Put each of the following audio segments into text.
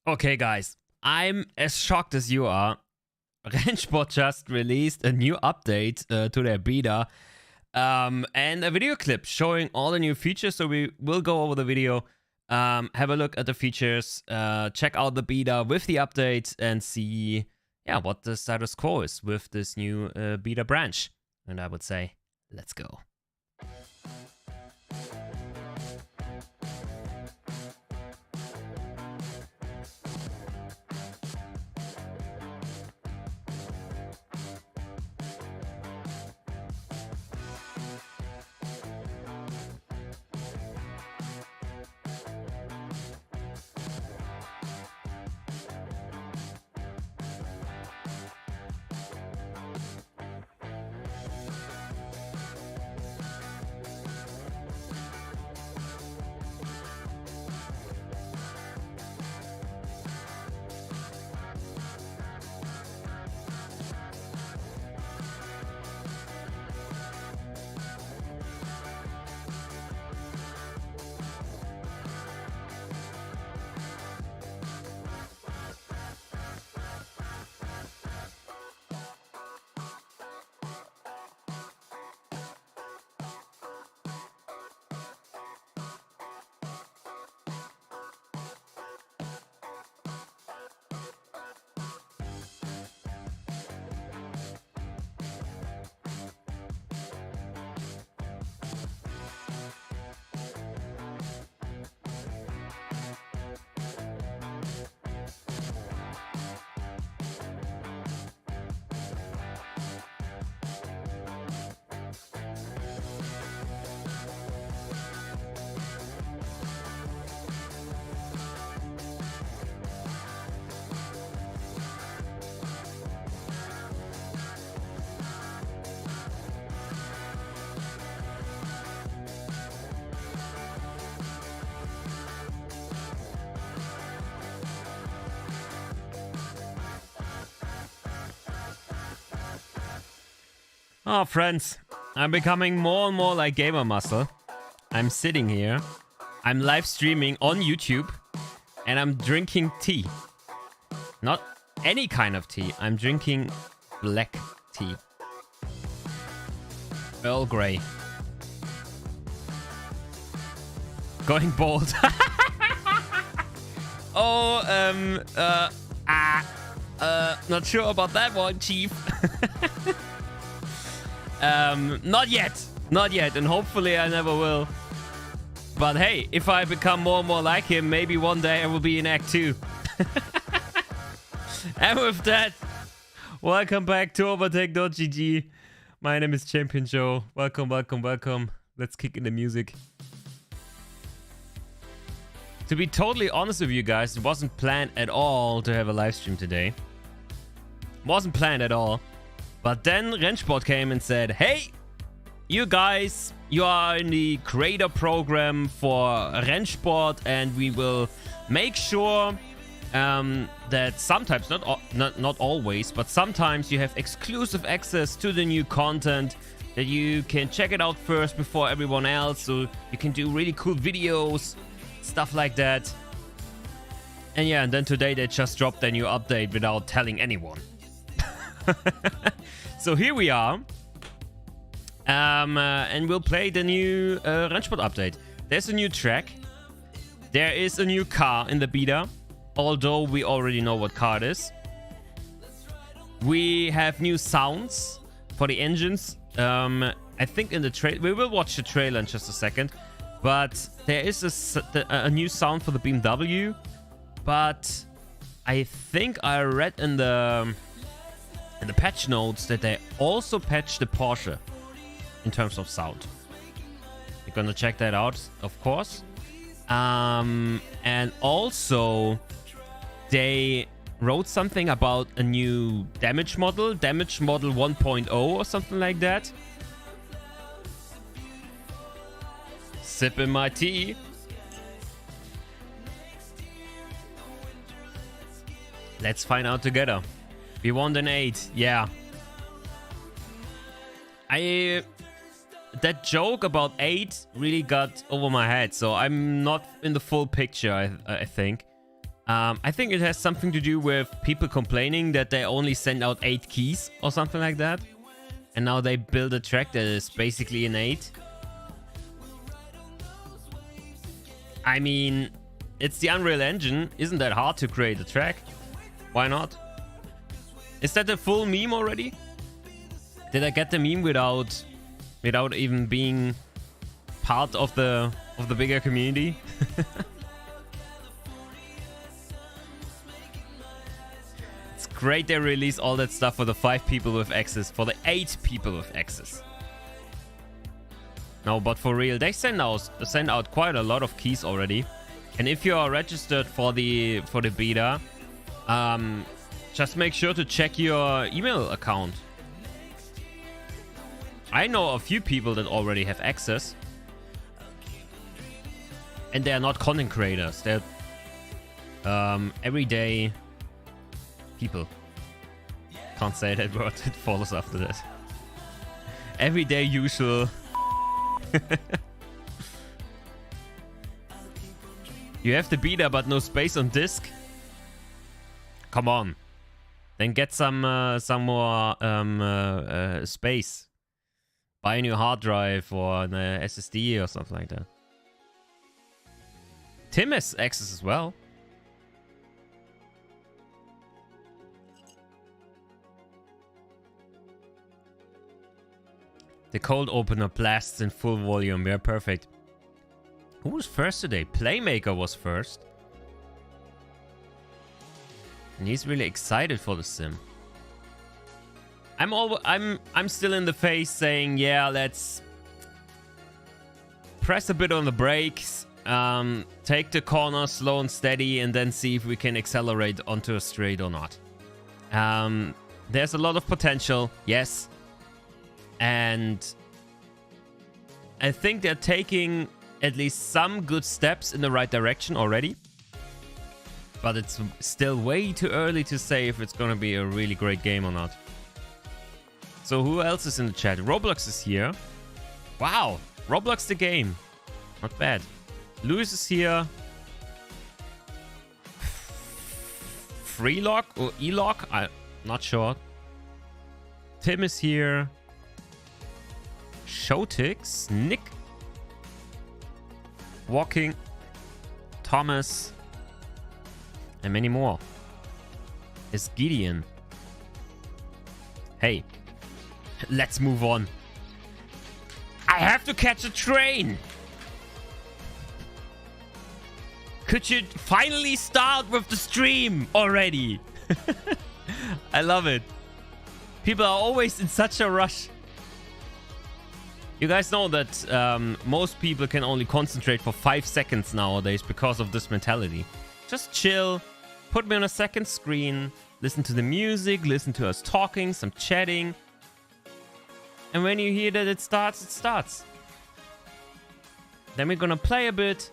Okay, guys, I'm as shocked as you are. RENNSPORT just released a new update to their beta and a video clip showing all the new features. So we will go over the video, have a look at the features, check out the beta with the update, and see, what the status quo is with this new beta branch. And I would say, let's go. Oh, friends, I'm becoming more and more like Gamer Muscle. I'm sitting here, I'm live streaming on YouTube, and I'm drinking tea. Not any kind of tea, I'm drinking black tea. Earl Grey. Going bold. Not sure about that one, Chief. Not yet, and hopefully I never will. But hey, if I become more and more like him, maybe one day I will be in Act 2. And with that, welcome back to Overtake.gg. My name is Champion Joe. Welcome. Let's kick in the music. To be totally honest with you guys, it wasn't planned at all to have a live stream today. Wasn't planned at all. But then RENNSPORT came and said, hey, you guys, you are in the creator program for RENNSPORT, and we will make sure that sometimes, not always, but sometimes you have exclusive access to the new content, that you can check it out first before everyone else, so you can do really cool videos, stuff like that. And yeah, and then today they just dropped their new update without telling anyone. So here we are, and we'll play the new RENNSPORT update. There's a new track, there is a new car in the beta, although we already know what car it is. We have new sounds for the engines. I think in the trailer, we will watch the trailer in just a second, but there is a new sound for the BMW, but I think I read in the patch notes that they also patched the Porsche in terms of sound. We're gonna check that out, of course. And also they wrote something about a new damage model 1.0 or something like that. Sipping my tea. Let's find out together. We want an 8, yeah. That joke about 8 really got over my head, so I'm not in the full picture, I think. I think it has something to do with people complaining that they only send out 8 keys or something like that. And now they build a track that is basically an 8. I mean, it's the Unreal Engine. Isn't that hard to create a track? Why not? Is that a full meme already? Did I get the meme without even being part of the bigger community? It's great they release all that stuff for the 5 people with access, for the 8 people with access. No, but for real, they send out quite a lot of keys already. And if you are registered for the beta, just make sure to check your email account. I know a few people that already have access. And they are not content creators. They're everyday people. Can't say that word. It follows after that. Everyday usual. You have the beta but no space on disk? Come on. Then get some more space. Buy a new hard drive or an SSD or something like that. Tim has access as well. The cold opener blasts in full volume. Yeah, perfect. Who was first today? Playmaker was first. And he's really excited for the sim. I'm still in the phase saying, yeah, let's press a bit on the brakes, take the corner slow and steady, and then see if we can accelerate onto a straight or not. There's a lot of potential, yes. And I think they're taking at least some good steps in the right direction already. But it's still way too early to say if it's going to be a really great game or not. So who else is in the chat? Roblox is here. Wow. Roblox the game. Not bad. Lewis is here. Freelock or Elock? I'm not sure. Tim is here. Showtix. Nick. Walking. Thomas. And many more. Is Gideon. Hey. Let's move on. I have to catch a train. Could you finally start with the stream already? I love it. People are always in such a rush. You guys know that most people can only concentrate for 5 seconds nowadays because of this mentality. Just chill. Put me on a second screen. Listen to the music. Listen to us talking. Some chatting. And when you hear that it starts, it starts. Then we're gonna play a bit.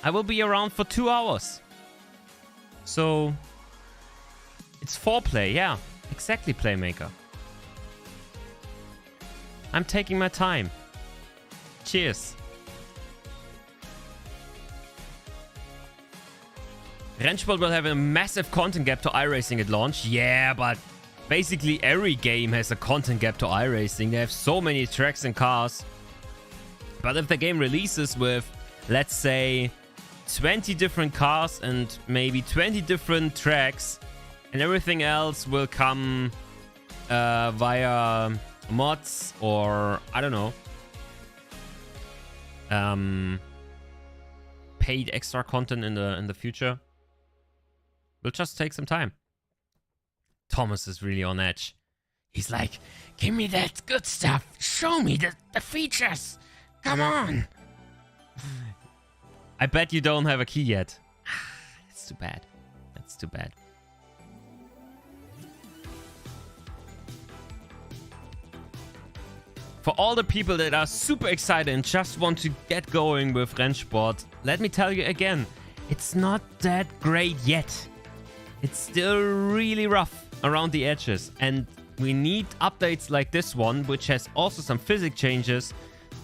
I will be around for 2 hours. So, it's foreplay, yeah. Exactly, Playmaker. I'm taking my time. Cheers. RENNSPORT will have a massive content gap to iRacing at launch. Yeah, but basically every game has a content gap to iRacing. They have so many tracks and cars. But if the game releases with, let's say, 20 different cars and maybe 20 different tracks, and everything else will come via mods or, I don't know, paid extra content in the future, will just take some time. Thomas is really on edge. He's like, give me that good stuff. Show me the features. Come on. I bet you don't have a key yet. That's too bad. That's too bad. For all the people that are super excited and just want to get going with RENNSPORT, let me tell you again, it's not that great yet. It's still really rough around the edges, and we need updates like this one, which has also some physics changes,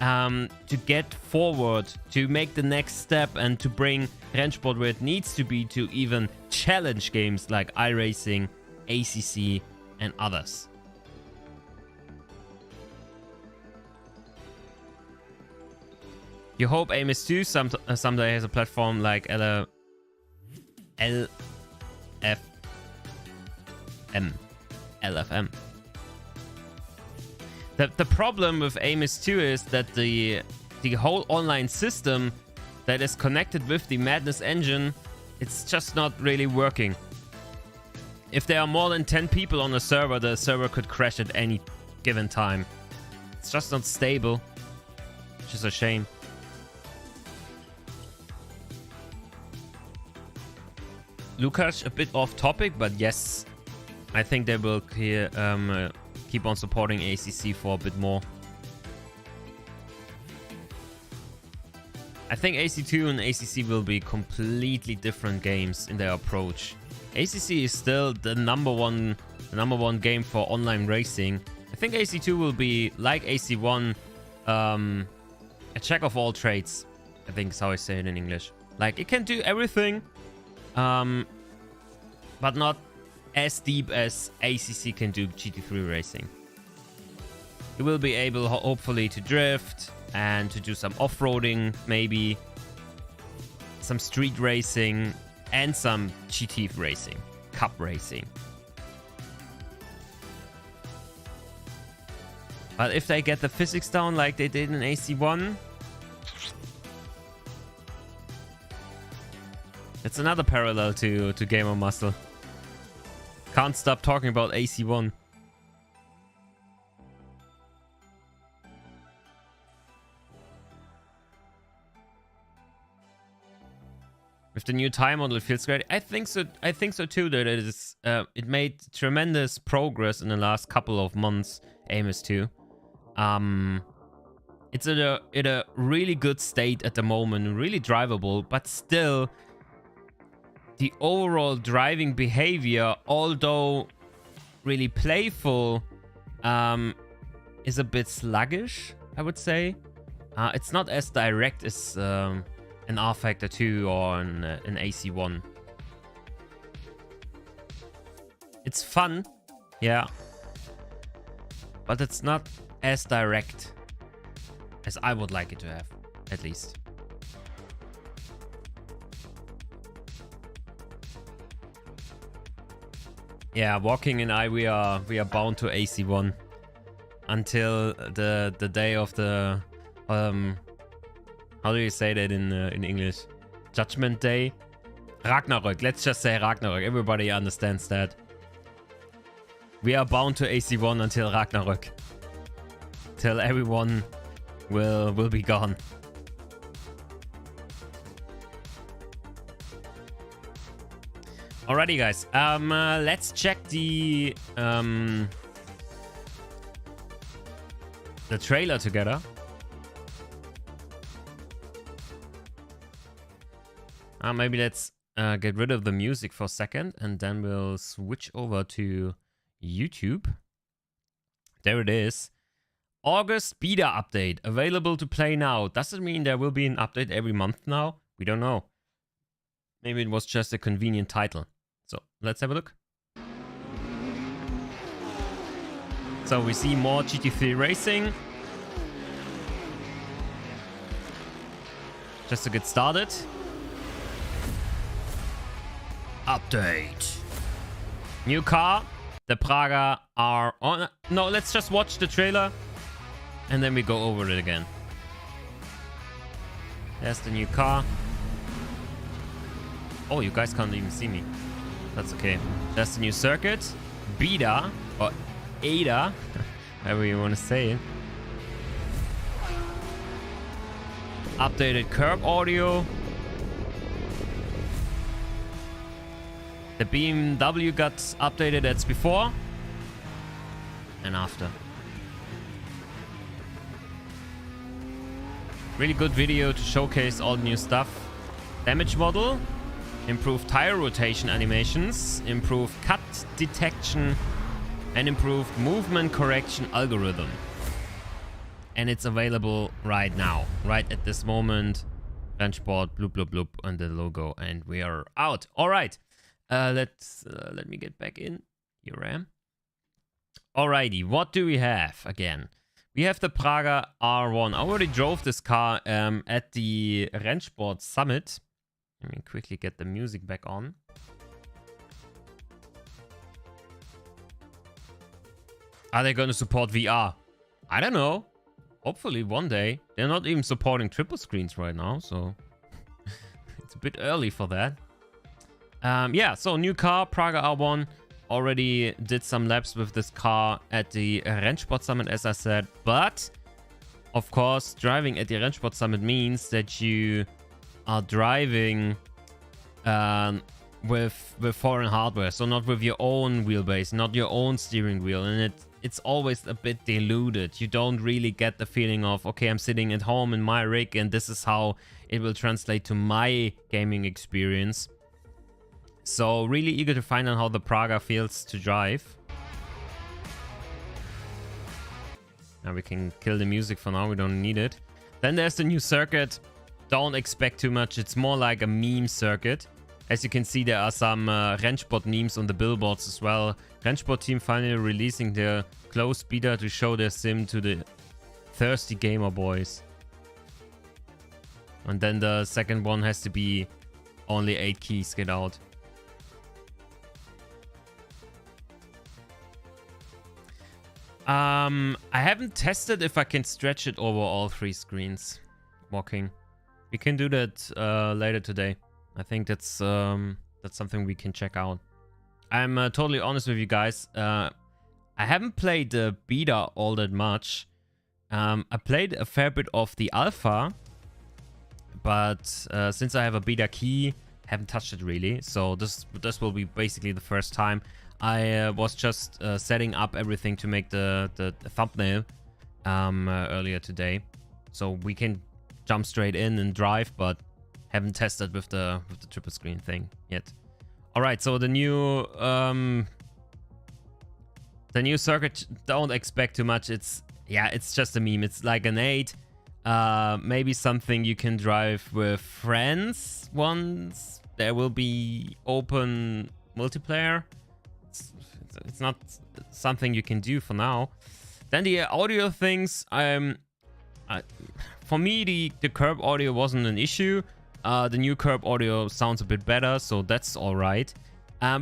to get forward, to make the next step, and to bring Rennsport where it needs to be, to even challenge games like iRacing, ACC, and others. You hope Amos2 someday has a platform like LFM. The problem with Amos2 is that the whole online system that is connected with the Madness engine, it's just not really working. If there are more than 10 people on the server could crash at any given time. It's just not stable, which is a shame. Lukas, a bit off topic, but yes, I think they will keep on supporting ACC for a bit more. I think AC2 and ACC will be completely different games in their approach. ACC is still the number one game for online racing. I think AC2 will be like AC1, a jack of all trades. I think is how I say it in English. Like, it can do everything, but not as deep as ACC can do GT3 racing. You will be able, hopefully, to drift and to do some off-roading, maybe some street racing and some GT racing, cup racing. But if they get the physics down like they did in AC1, it's another parallel to Gamer Muscle. Can't stop talking about AC1. With the new tire model, it feels great. I think so too. That it made tremendous progress in the last couple of months. Amos2. It's in a really good state at the moment, really drivable, but still, the overall driving behavior, although really playful, is a bit sluggish, I would say. It's not as direct as an R Factor 2 or an AC1. It's fun, yeah, but it's not as direct as I would like it to have, at least. Yeah, Walking and I, we are bound to AC1 until the day of the how do you say that in English? Judgment Day? Ragnarök. Let's just say Ragnarök. Everybody understands that. We are bound to AC1 until Ragnarök. Till everyone will be gone. Alrighty, guys. Let's check the trailer together. Maybe let's get rid of the music for a second, and then we'll switch over to YouTube. There it is. August beta update available to play now. Does it mean there will be an update every month now? We don't know. Maybe it was just a convenient title. So let's have a look. So we see more GT3 racing. Just to get started. Update. New car. The Praga R1. No, let's just watch the trailer. And then we go over it again. There's the new car. Oh, you guys can't even see me. That's okay. That's the new circuit. Beta. Or ADA. However you want to say it. Updated curb audio. The BMW got updated as before. And after. Really good video to showcase all the new stuff. Damage model. Improved tire rotation animations. Improved cut detection. And improved movement correction algorithm. and it's available right now, right at this moment. RENNSPORT, bloop, bloop, bloop, and the logo, and we are out. All right, let me get back in. Here I am. Alrighty, what do we have again? We have the Praga R1. I already drove this car at the RENNSPORT Summit. Let me quickly get the music back on. Are they going to support VR? I don't know. Hopefully one day. They're not even supporting triple screens right now, so it's a bit early for that. Yeah, so new car, Praga R1. Already did some laps with this car at the RENNSPORT Summit, as I said. But, of course, driving at the RENNSPORT Summit means that you are driving with foreign hardware. So not with your own wheelbase, not your own steering wheel. And it's always a bit diluted. You don't really get the feeling of, okay, I'm sitting at home in my rig and this is how it will translate to my gaming experience. So really eager to find out how the Praga feels to drive. Now we can kill the music for now. We don't need it. Then there's the new circuit. Don't expect too much. It's more like a meme circuit. As you can see, there are some RENNSPORT memes on the billboards as well. RENNSPORT team finally releasing their close beta to show their sim to the thirsty gamer boys. And then the second one has to be only 8 keys. Get out. I haven't tested if I can stretch it over all 3 screens walking. We can do that later today. I think that's something we can check out. I'm totally honest with you guys. I haven't played the beta all that much. I played a fair bit of the alpha, but since I have a beta key, haven't touched it really. So this will be basically the first time. I was just setting up everything to make the thumbnail earlier today, so we can jump straight in and drive, but haven't tested with the triple screen thing yet. All right, so the new circuit, don't expect too much. It's just a meme. It's like an 8, maybe something you can drive with friends once there will be open multiplayer. It's not something you can do for now. Then the audio things, for me the curb audio wasn't an issue. The new curb audio sounds a bit better, so that's all right.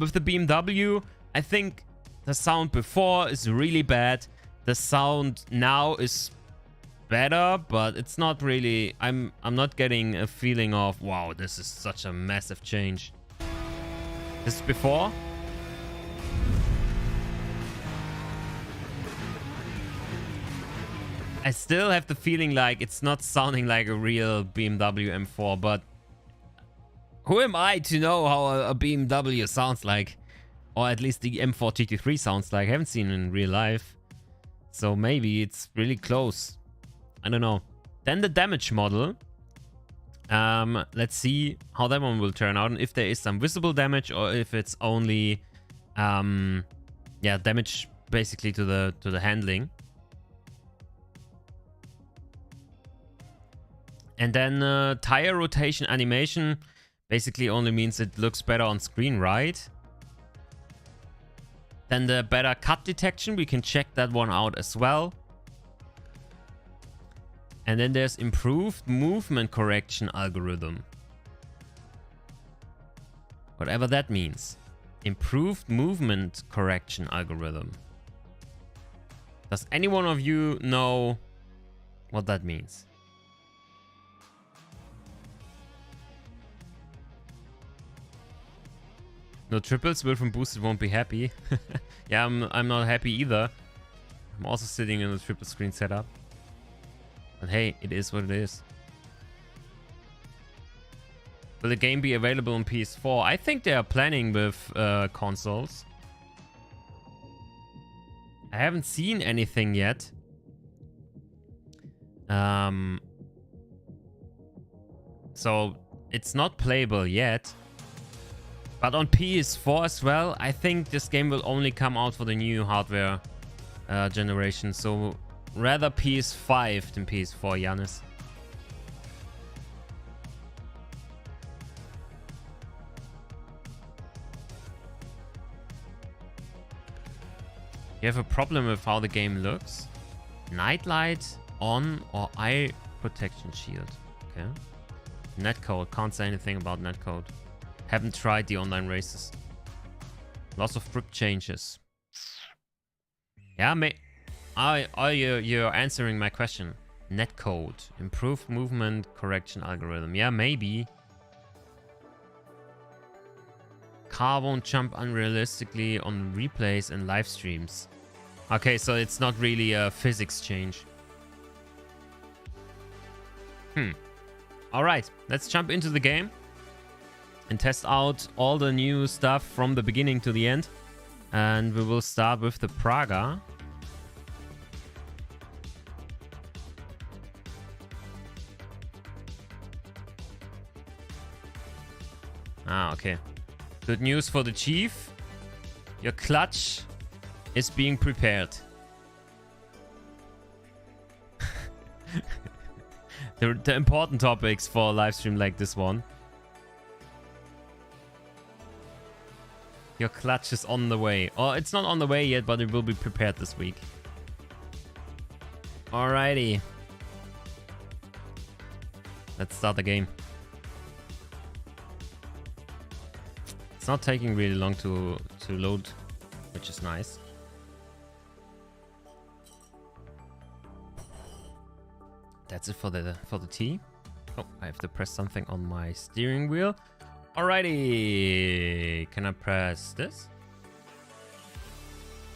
With the BMW, I think the sound before is really bad. The sound now is better, but it's not really. I'm not getting a feeling of, wow, this is such a massive change. This is before. I still have the feeling like it's not sounding like a real BMW M4, but who am I to know how a BMW sounds like? Or at least the M4 GT3 sounds like. I haven't seen it in real life. So maybe it's really close. I don't know. Then the damage model. Let's see how that one will turn out. And if there is some visible damage or if it's only damage basically to the handling. And then tire rotation animation basically only means it looks better on screen, right? Then the better cut detection, we can check that one out as well. And then there's improved movement correction algorithm. Whatever that means. Improved movement correction algorithm. Does any one of you know what that means? No triples, Will from Boosted won't be happy. Yeah, I'm not happy either. I'm also sitting in a triple screen setup. But hey, it is what it is. Will the game be available on PS4? I think they are planning with consoles. I haven't seen anything yet. So it's not playable yet. But on PS4 as well, I think this game will only come out for the new hardware generation. So rather PS5 than PS4, Giannis. You have a problem with how the game looks? Nightlight on or eye protection shield. Okay. Netcode. Can't say anything about netcode. Haven't tried the online races. Lots of grip changes. Yeah, you're answering my question. Netcode. Improved movement correction algorithm. Yeah, maybe. Car won't jump unrealistically on replays and live streams. Okay, so it's not really a physics change. Alright, let's jump into the game and test out all the new stuff from the beginning to the end. And we will start with the Praga. Ah, okay. Good news for the Chief. Your clutch is being prepared. the important topics for a live stream like this one. Your clutch is on the way. Oh, it's not on the way yet, but it will be prepared this week. Alrighty. Let's start the game. It's not taking really long to load, which is nice. That's it for the T. Oh, I have to press something on my steering wheel. Alrighty. Can I press this?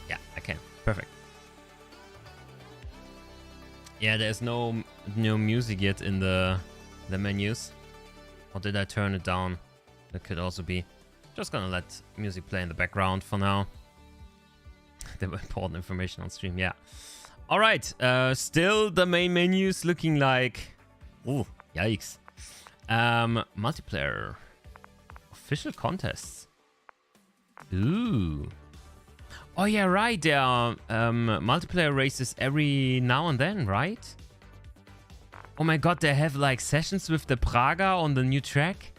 Yeah, I can. Perfect. Yeah, there's no music yet in the menus. Or did I turn it down? That could also be. Just gonna let music play in the background for now. There were important information on stream, yeah. Alright, still the main menus looking like... Oh, yikes. Multiplayer. Official contests. Ooh. Oh yeah, right, there are multiplayer races every now and then, right? Oh my god, they have like sessions with the Praga on the new track.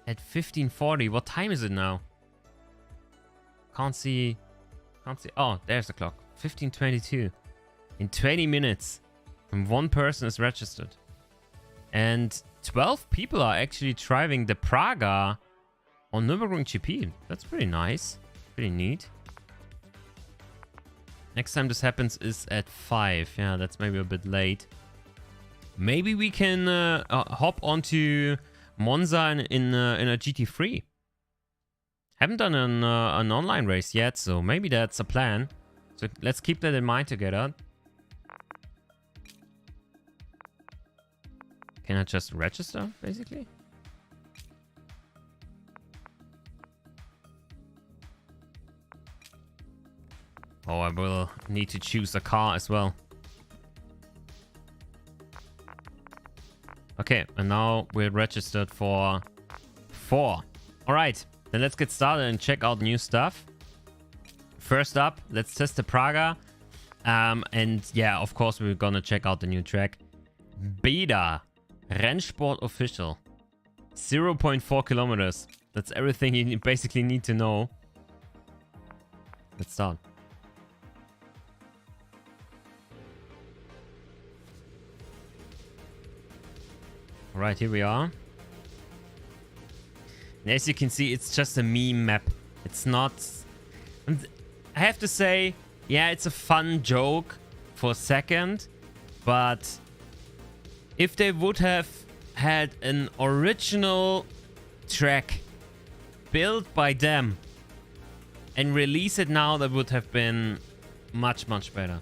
At 15:40. What time is it now? Can't see. Oh, there's the clock. 15:22. In 20 minutes. And one person is registered. And 12 people are actually driving the Praga on Nürburgring GP. That's pretty nice. Pretty neat. Next time this happens is at 5. Yeah, that's maybe a bit late. Maybe we can hop onto Monza in a GT3. Haven't done an online race yet, so maybe that's a plan. So let's keep that in mind together. Can I just register, basically? Oh, I will need to choose a car as well. Okay, and now we're registered for 4. Alright, then let's get started and check out new stuff. First up, let's test the Praga. And yeah, of course, we're gonna check out the new track. Beta. RENNSPORT official. 0.4 kilometers. That's everything you basically need to know. Let's start. Alright, here we are. And as you can see, it's just a meme map. It's not... I have to say, yeah, it's a fun joke for a second. But if they would have had an original track built by them and release it now, that would have been much, much better.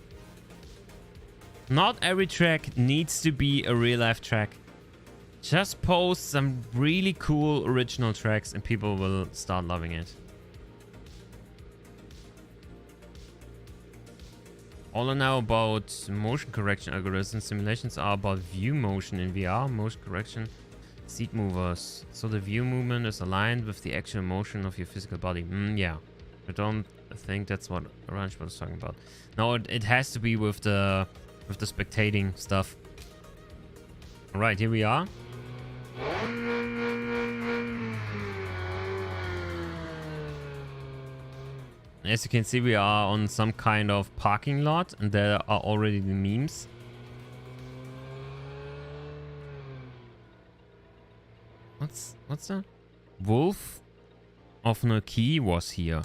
Not every track needs to be a real-life track. Just post some really cool original tracks and people will start loving it. All I know about motion correction algorithms, simulations are about view motion in VR, motion correction, seat movers. So the view movement is aligned with the actual motion of your physical body. Yeah. I don't think that's what RennSport was talking about. No, it has to be with the spectating stuff. All right, here we are. As you can see, we are on some kind of parking lot, and there are already the memes. What's that? Wolf of no key was here.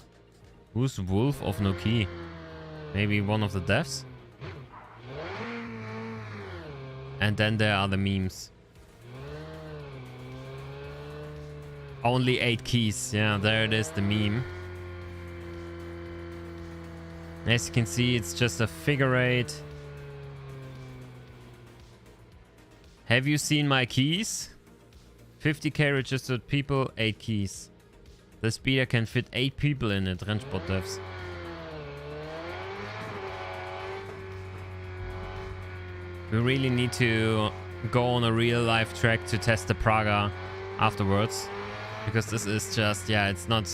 Who's Wolf of no key? Maybe one of the devs? And then there are the memes. Only 8 keys. Yeah, there it is, the meme. As you can see, it's just a figure 8. Have you seen my keys? 50k registered people, 8 keys. The speeder can fit 8 people in it, RennSport devs. We really need to go on a real life track to test the Praga afterwards. Because this is just, yeah, it's not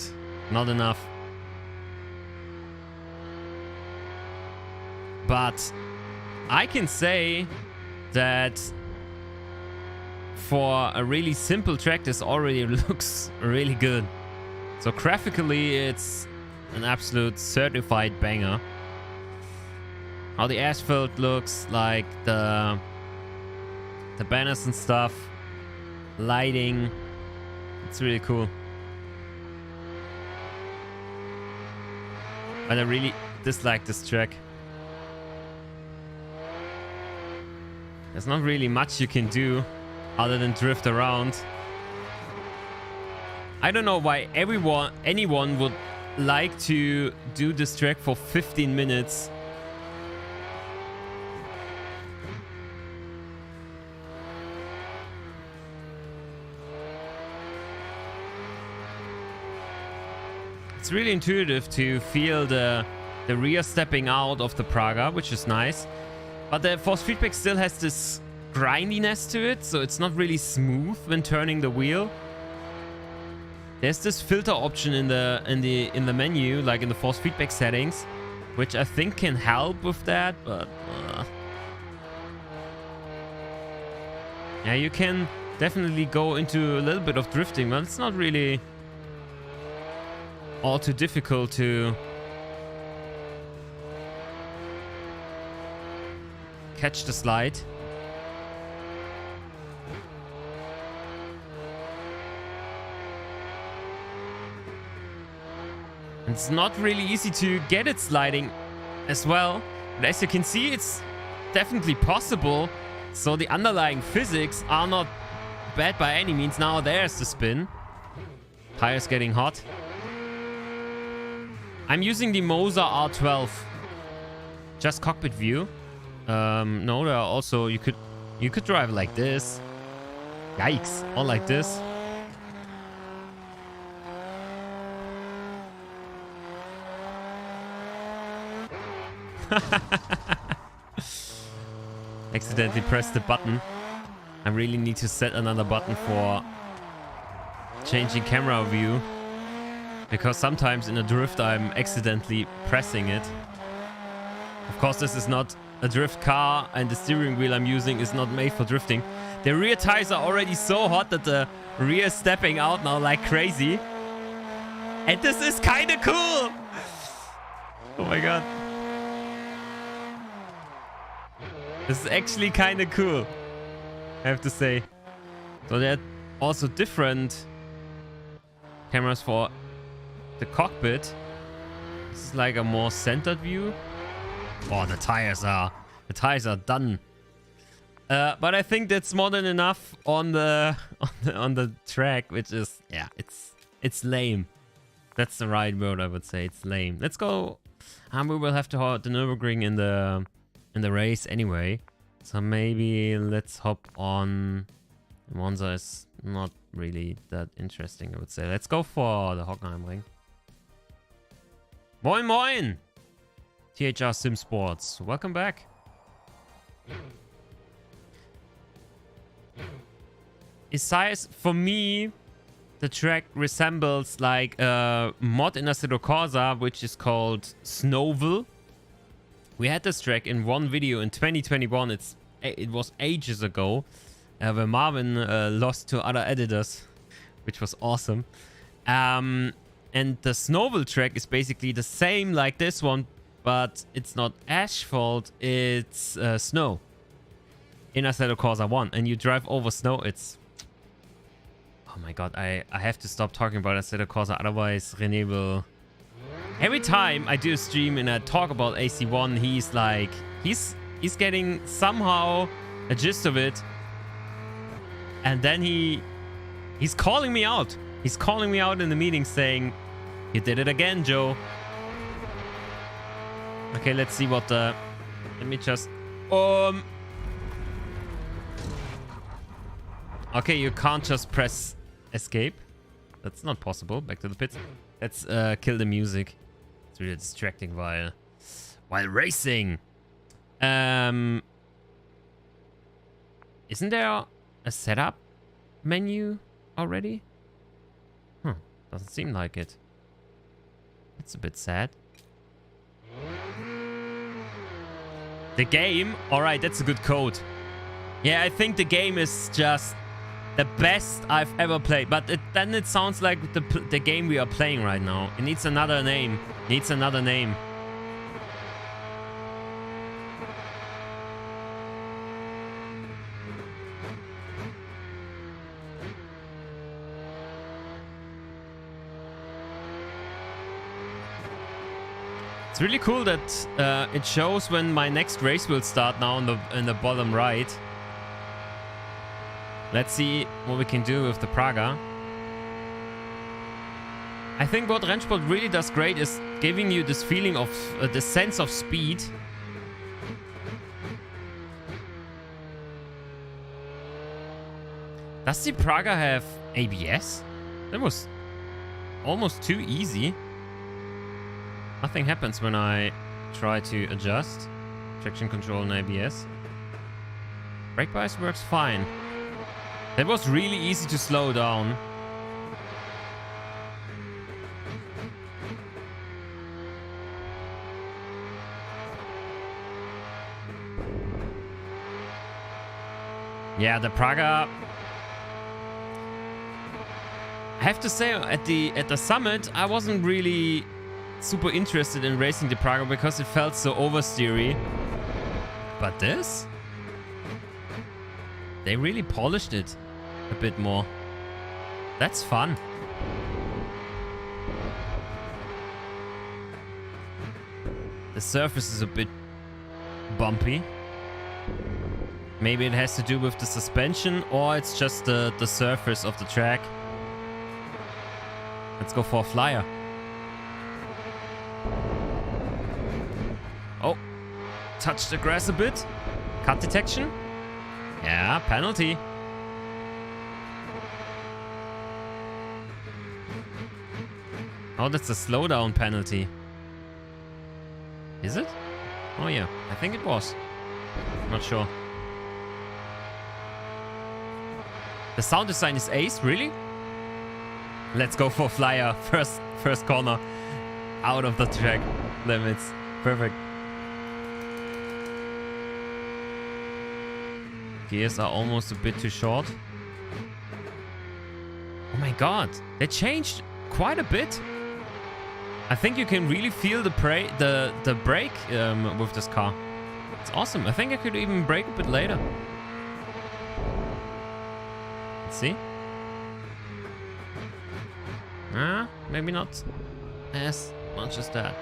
enough. But I can say that for a really simple track, this already looks really good. So graphically, it's an absolute certified banger. How the asphalt looks, like the banners and stuff, lighting, it's really cool. But I really dislike this track. There's not really much you can do other than drift around. I don't know why anyone would like to do this track for 15 minutes. It's really intuitive to feel the rear stepping out of the Praga, which is nice. But the force feedback still has this grindiness to it, so it's not really smooth when turning the wheel. There's this filter option in the menu, like in the force feedback settings, which I think can help with that, but yeah, you can definitely go into a little bit of drifting, but it's not really all too difficult to catch the slide. It's not really easy to get it sliding as well. But as you can see, it's definitely possible. So the underlying physics are not bad by any means. Now there's the spin. Tires getting hot. I'm using the Monza R12. Just cockpit view. No, there are also, you could drive like this. Yikes, or like this. Accidentally pressed the button. I really need to set another button for changing camera view, because sometimes in a drift I'm accidentally pressing it. Of course, this is not a drift car, and the steering wheel I'm using is not made for drifting. The rear tires are already so hot that the rear is stepping out now like crazy. And this is kind of cool. Oh my god. This is actually kind of cool, I have to say. So there are also different cameras for the cockpit. This is like a more centered view. Oh, the tires are done. But I think that's more than enough on the track, which is, yeah, it's lame. That's the right word, I would say. It's lame. Let's go. We will have to hold the Nürburgring in the race anyway. So maybe let's hop on. Monza is not really that interesting, I would say. Let's go for the Hockenheimring. Moin moin! THR Sim Sports. Welcome back. Is size, for me, the track resembles like a mod in Assetto Corsa, which is called Snowville. We had this track in one video in 2021. It was ages ago, where Marvin lost to other editors, which was awesome. And the Snowville track is basically the same like this one, but it's not asphalt, it's snow in Assetto Corsa 1. And you drive over snow, it's... Oh my god, I have to stop talking about Assetto Corsa, otherwise René will... Every time I do a stream and I talk about AC1, he's like... He's getting somehow a gist of it. And then he's calling me out. He's calling me out in the meeting saying, "You did it again, Joe." Okay, let's see what the... Let me just... Okay, you can't just press escape. That's not possible. Back to the pits. Let's kill the music. It's really distracting while racing. Isn't there a setup menu already? Huh. Doesn't seem like it. It's a bit sad. The game? Alright, that's a good code. Yeah, I think the game is just the best I've ever played. But then it sounds like the game we are playing right now. It needs another name. It needs another name. It's really cool that it shows when my next race will start now in the bottom right. Let's see what we can do with the Praga. I think what RENNSPORT really does great is giving you this feeling of the sense of speed. Does the Praga have ABS? That was almost too easy. Nothing happens when I try to adjust. Traction control and ABS. Brake bias works fine. That was really easy to slow down. Yeah, the Praga... I have to say, at the summit, I wasn't really super interested in racing the Praga because it felt so oversteery. But this? They really polished it a bit more. That's fun. The surface is a bit bumpy. Maybe it has to do with the suspension, or it's just the surface of the track. Let's go for a flyer. Oh, touch the grass a bit. Cut detection. Yeah, penalty. Oh, that's a slowdown penalty. Is it? Oh yeah, I think it was. Not sure. The sound design is ace, really? Let's go for flyer. First corner. Out of the track limits. Perfect. Gears are almost a bit too short. Oh my god. They changed quite a bit. I think you can really feel the brake with this car. It's awesome. I think I could even brake a bit later. Let's see. Maybe not as much as that.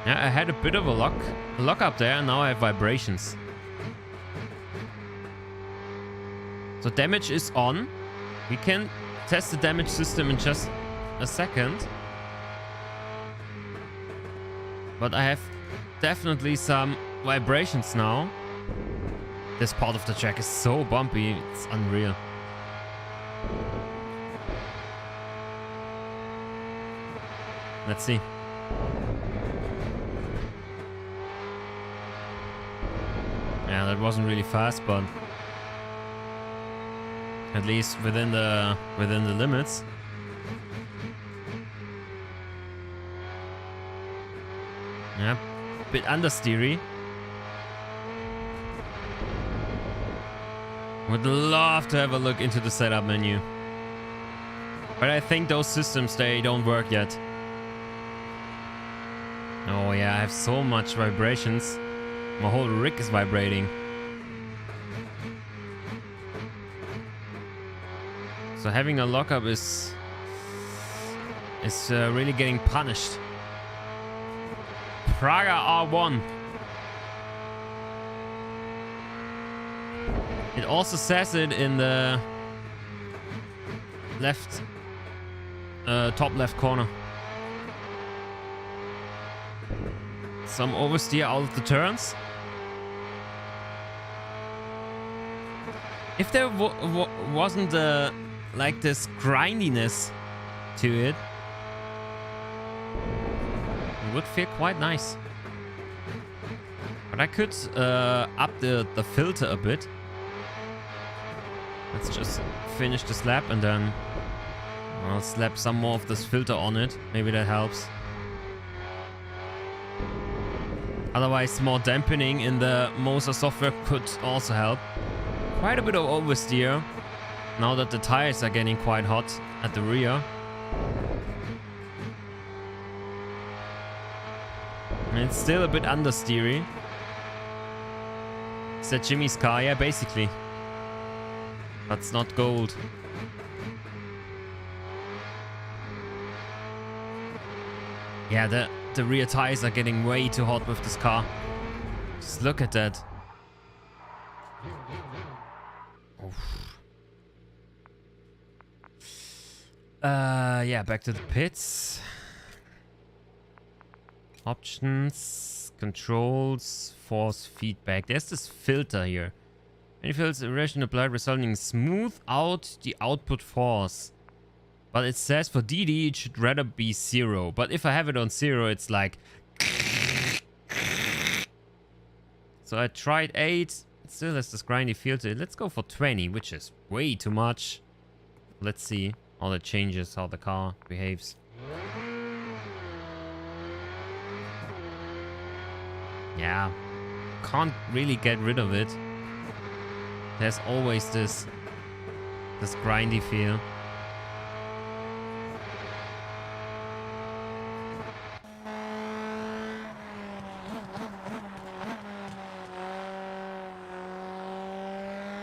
Yeah, I had a bit of a lock up there, and now I have vibrations. So damage is on. We can test the damage system in just a second. But I have definitely some vibrations now. This part of the track is so bumpy, it's unreal. Let's see. Yeah, that wasn't really fast, but at least within the limits. Yeah, bit understeery. Would love to have a look into the setup menu. But I think those systems, they don't work yet. Oh yeah, I have so much vibrations. My whole rig is vibrating. So having a lockup is really getting punished. Praga R1. It also says it in the left, top left corner. Some oversteer out of the turns. If there wasn't like this grindiness to it, it would feel quite nice. But I could up the filter a bit. Let's just finish this lap and then I'll slap some more of this filter on it. Maybe that helps. Otherwise, more dampening in the Monza software could also help. Quite a bit of oversteer now that the tires are getting quite hot at the rear. And it's still a bit understeery. Is that Jimmy's car? Yeah, basically. That's not gold. Yeah, the rear tires are getting way too hot with this car. Just look at that. Oof. Yeah, back to the pits. Options, controls, force feedback. There's this filter here. Any filters irration applied resulting in smooth out the output force. But it says for DD it should rather be 0. But if I have it on 0, it's like... So I tried 8. It still has this grindy feel to it. Let's go for 20, which is way too much. Let's see how that changes, how the car behaves. Yeah. Can't really get rid of it. There's always this grindy feel.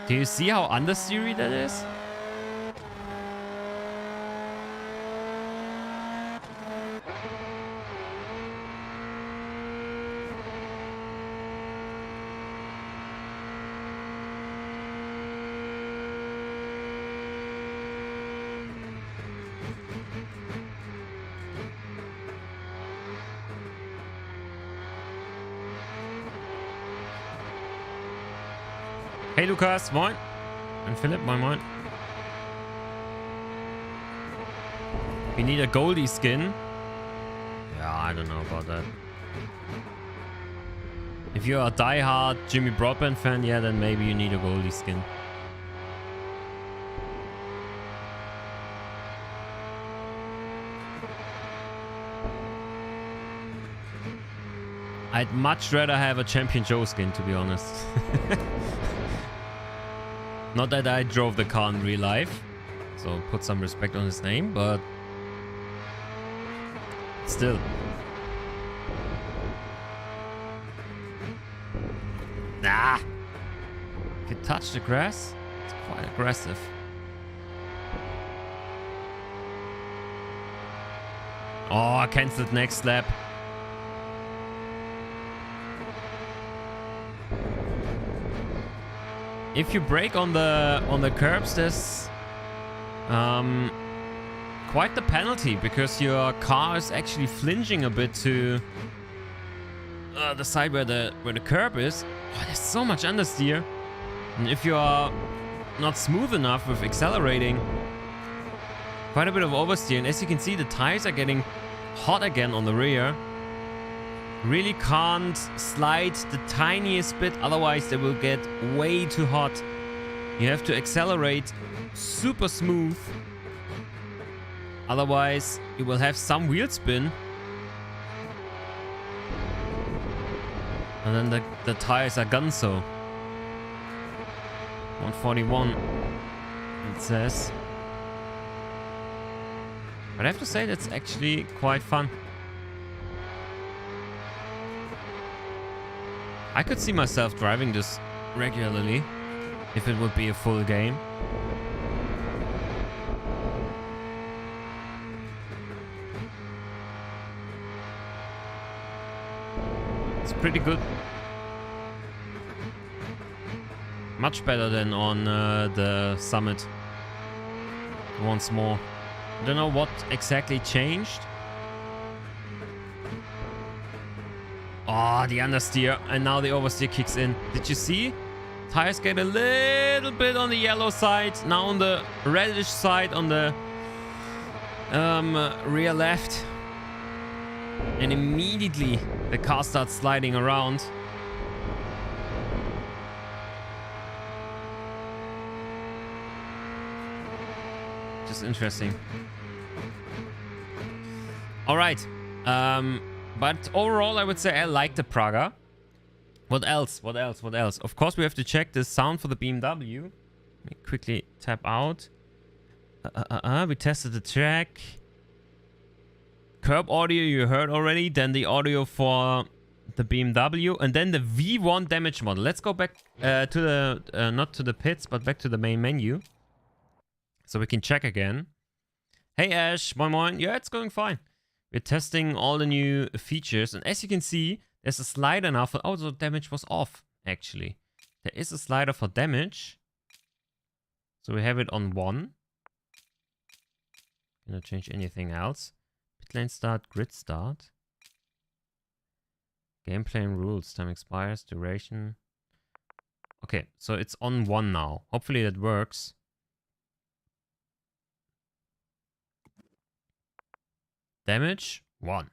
Do you see how understeery that is? Hey Lukas, moin. And Philipp, moin moin. We need a Goldie skin. Yeah, I don't know about that. If you're a die-hard Jimmy Broadbent fan, yeah, then maybe you need a Goldie skin. I'd much rather have a Champion Joe skin, to be honest. Not that I drove the car in real life, so put some respect on his name, but still. Nah! If you touch the grass, it's quite aggressive. Oh, I cancelled next lap. If you brake on the curbs, there's quite the penalty because your car is actually flinging a bit to the side where the curb is. Oh, there's so much understeer, and if you are not smooth enough with accelerating, quite a bit of oversteer. And as you can see, the tires are getting hot again on the rear. Really can't slide the tiniest bit, otherwise they will get way too hot. You have to accelerate super smooth, otherwise you will have some wheel spin. And then the tires are gonzo. 141, it says. But I have to say, that's actually quite fun. I could see myself driving this regularly if it would be a full game. It's pretty good. Much better than on the Summit. Once more. I don't know what exactly changed. Oh, the understeer. And now the oversteer kicks in. Did you see? Tires get a little bit on the yellow side. Now on the reddish side on the rear left. And immediately the car starts sliding around. Just interesting. All right. But overall, I would say I like the Praga. What else? What else? What else? Of course, we have to check the sound for the BMW. Let me quickly tap out. We tested the track. Curb audio you heard already. Then the audio for the BMW. And then the V1 damage model. Let's go back to the... not to the pits, but back to the main menu. So we can check again. Hey Ash, moin moin. Yeah, it's going fine. We're testing all the new features. And as you can see, there's a slider now for... Oh, the damage was off, actually. There is a slider for damage. So we have it on 1. Cannot change anything else. Pit lane start, grid start. Gameplay and rules. Time expires, duration. Okay, so it's on 1 now. Hopefully that works. Damage 1.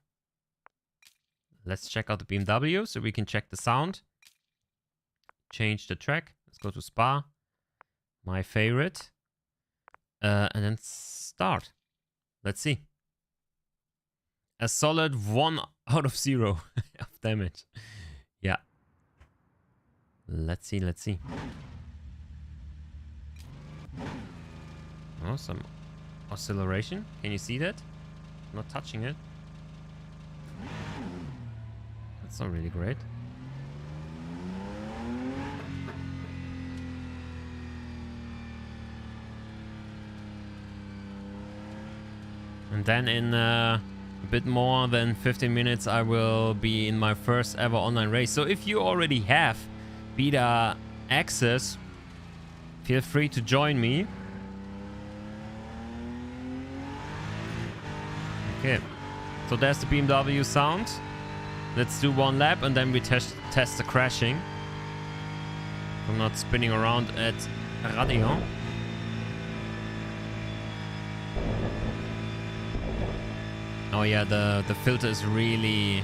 Let's check out the BMW so we can check the sound. Change the track. Let's go to Spa. My favorite. And then start. Let's see. A solid 1 out of 0 of damage. Yeah. Let's see, let's see. Oh, some acceleration. Can you see that? Not touching it. That's not really great. And then in a bit more than 15 minutes I will be in my first ever online race. So if you already have beta access, feel free to join me. Okay, so there's the BMW sound. Let's do 1 lap and then we test the crashing. I'm not spinning around at Radio. Oh yeah, the filter is really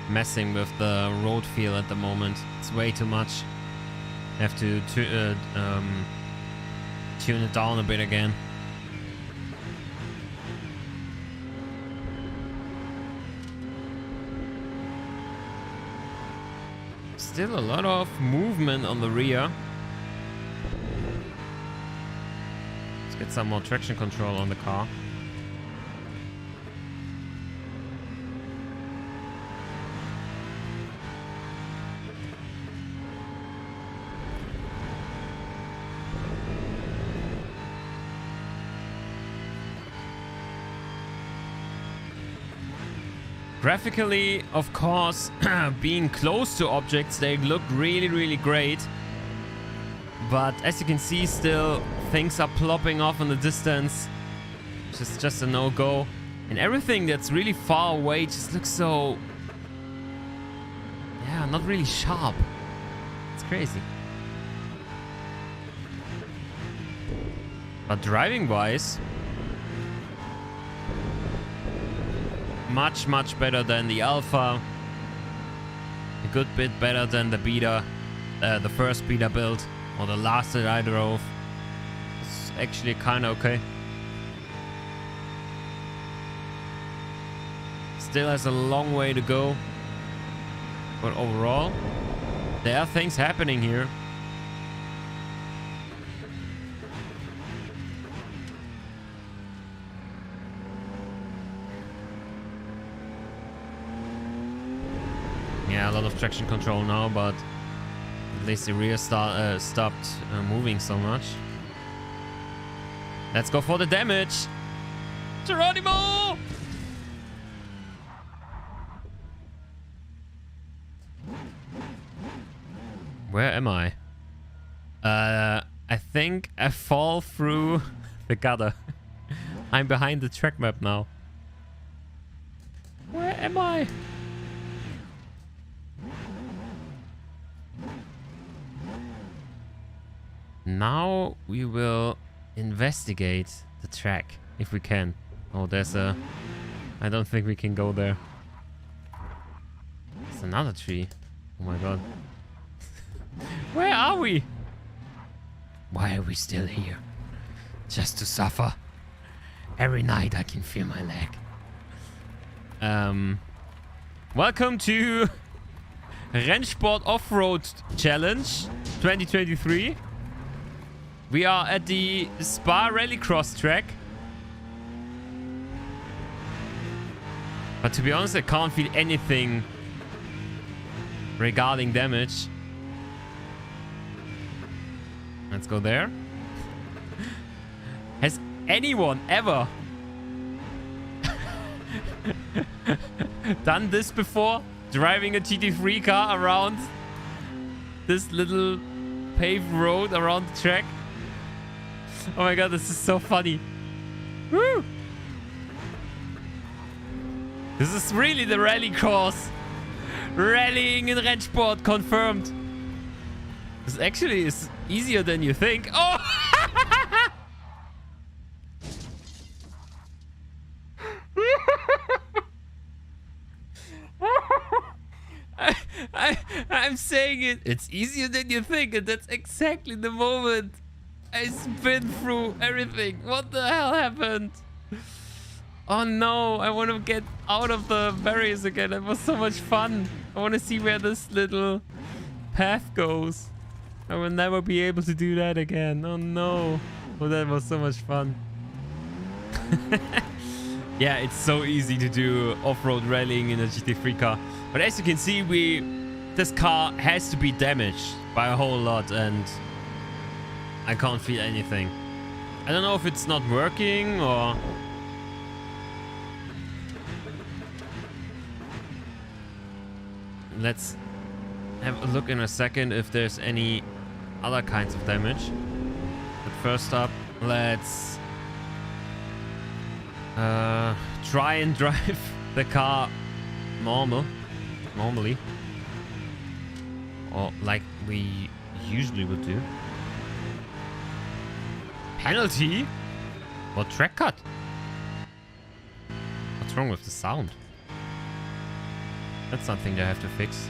messing with the road feel at the moment. It's way too much. I have to tune it down a bit again. Still a lot of movement on the rear. Let's get some more traction control on the car. Graphically, of course, being close to objects, they look really, really great. But as you can see, still, things are plopping off in the distance. It's just a no-go. And everything that's really far away just looks so... yeah, not really sharp. It's crazy. But driving-wise... much, much better than the Alpha. A good bit better than the Beta, the first Beta build, or the last that I drove. It's actually kind of okay. Still has a long way to go. But overall, there are things happening here. Yeah, a lot of traction control now, but at least the rear stopped moving so much. Let's go for the damage. Geronimo! Where am I? I think I fall through the gutter. I'm behind the track map now. Where am I? Now we will investigate the track if we can. Oh, there's a... I don't think we can go there. There's another tree. Oh my god. Where are we? Why are we still here? Just to suffer. Every night I can feel my leg. Welcome to RENNSPORT Off-Road Challenge 2023. We are at the Spa Rallycross track. But to be honest, I can't feel anything regarding damage. Let's go there. Has anyone ever done this before? Driving a GT3 car around this little paved road around the track? Oh my god, this is so funny. Woo! This is really the rallycross. Rallying in RENNSPORT confirmed. This actually is easier than you think. Oh! I'm saying it. It's easier than you think, and that's exactly the moment I spin through everything. What the hell happened? Oh no, I want to get out of the barriers again. It was so much fun. I want to see where this little path goes. I will never be able to do that again. Oh no. Oh, that was so much fun. Yeah, it's so easy to do off-road rallying in a GT3 car. But as you can see, this car has to be damaged by a whole lot, and I can't feel anything. I don't know if it's not working or... Let's have a look in a second if there's any other kinds of damage. But first up, let's try and drive the car normally, or like we usually would do. Penalty? What track cut? What's wrong with the sound? That's something they have to fix.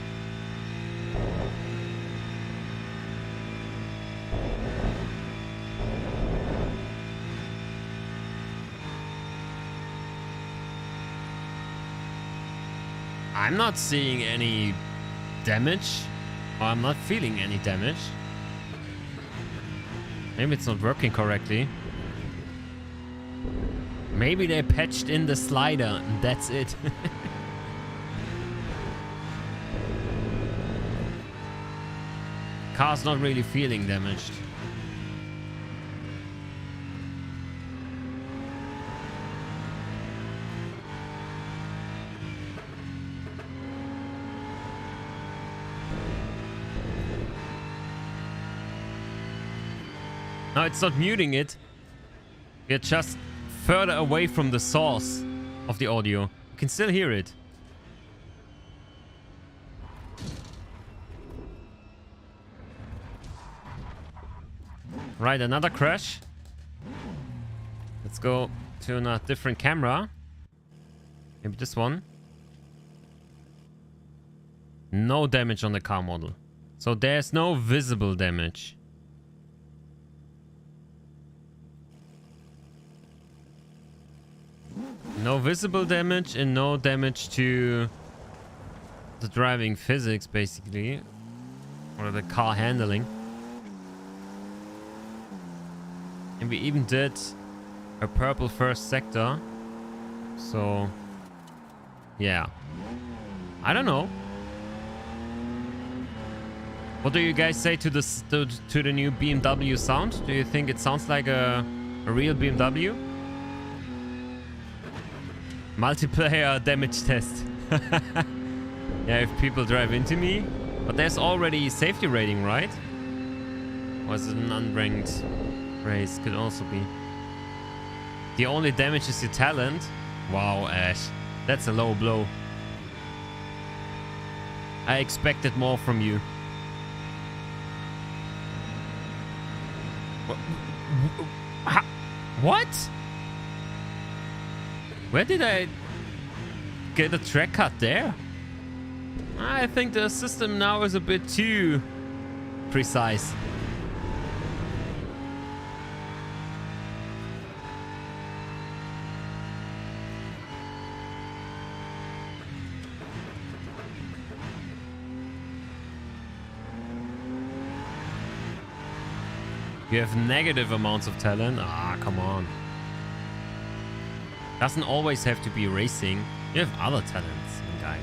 I'm not seeing any damage, or I'm not feeling any damage. Maybe it's not working correctly. Maybe they patched in the slider and that's it. Car's not really feeling damaged. No, it's not muting it. We're just further away from the source of the audio. You can still hear it. Right, another crash. Let's go to a different camera. Maybe this one. No damage on the car model. So there's no visible damage. No visible damage and no damage to the driving physics, basically. Or the car handling. And we even did a purple first sector. So, yeah. I don't know. What do you guys say to this to the new BMW sound? Do you think it sounds like a real BMW? Multiplayer damage test. Yeah, if people drive into me. But there's already safety rating, right? Or is it an unranked race? Could also be. The only damage is your talent. Wow, Ash. That's a low blow. I expected more from you. What? Where did I get a track cut there? I think the system now is a bit too precise. You have negative amounts of talent? Ah, come on. Doesn't always have to be racing. You have other talents, guy.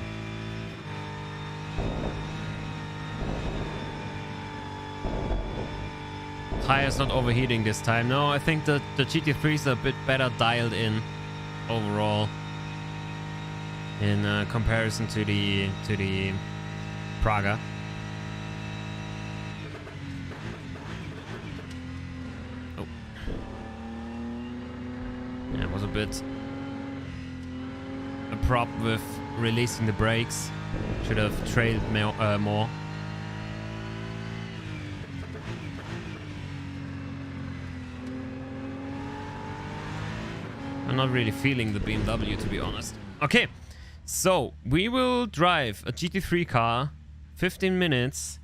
Tire's not overheating this time. No, I think the GT3 is a bit better dialed in overall in comparison to the Praga. Oh, yeah, it was a bit a prop with releasing the brakes. Should have trailed more. I'm not really feeling the BMW, to be honest. Okay, so we will drive a GT3 car 15 minutes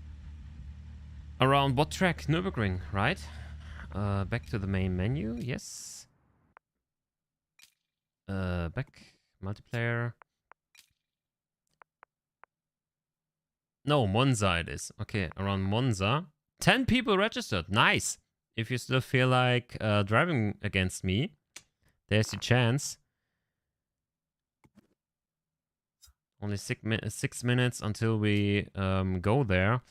around what track? Nürburgring, right? Back to the main menu, yes. Back, multiplayer. No, Monza it is. Okay, around Monza. 10 people registered, nice. If you still feel like driving against me, there's your chance. Only 6 minutes until we go there.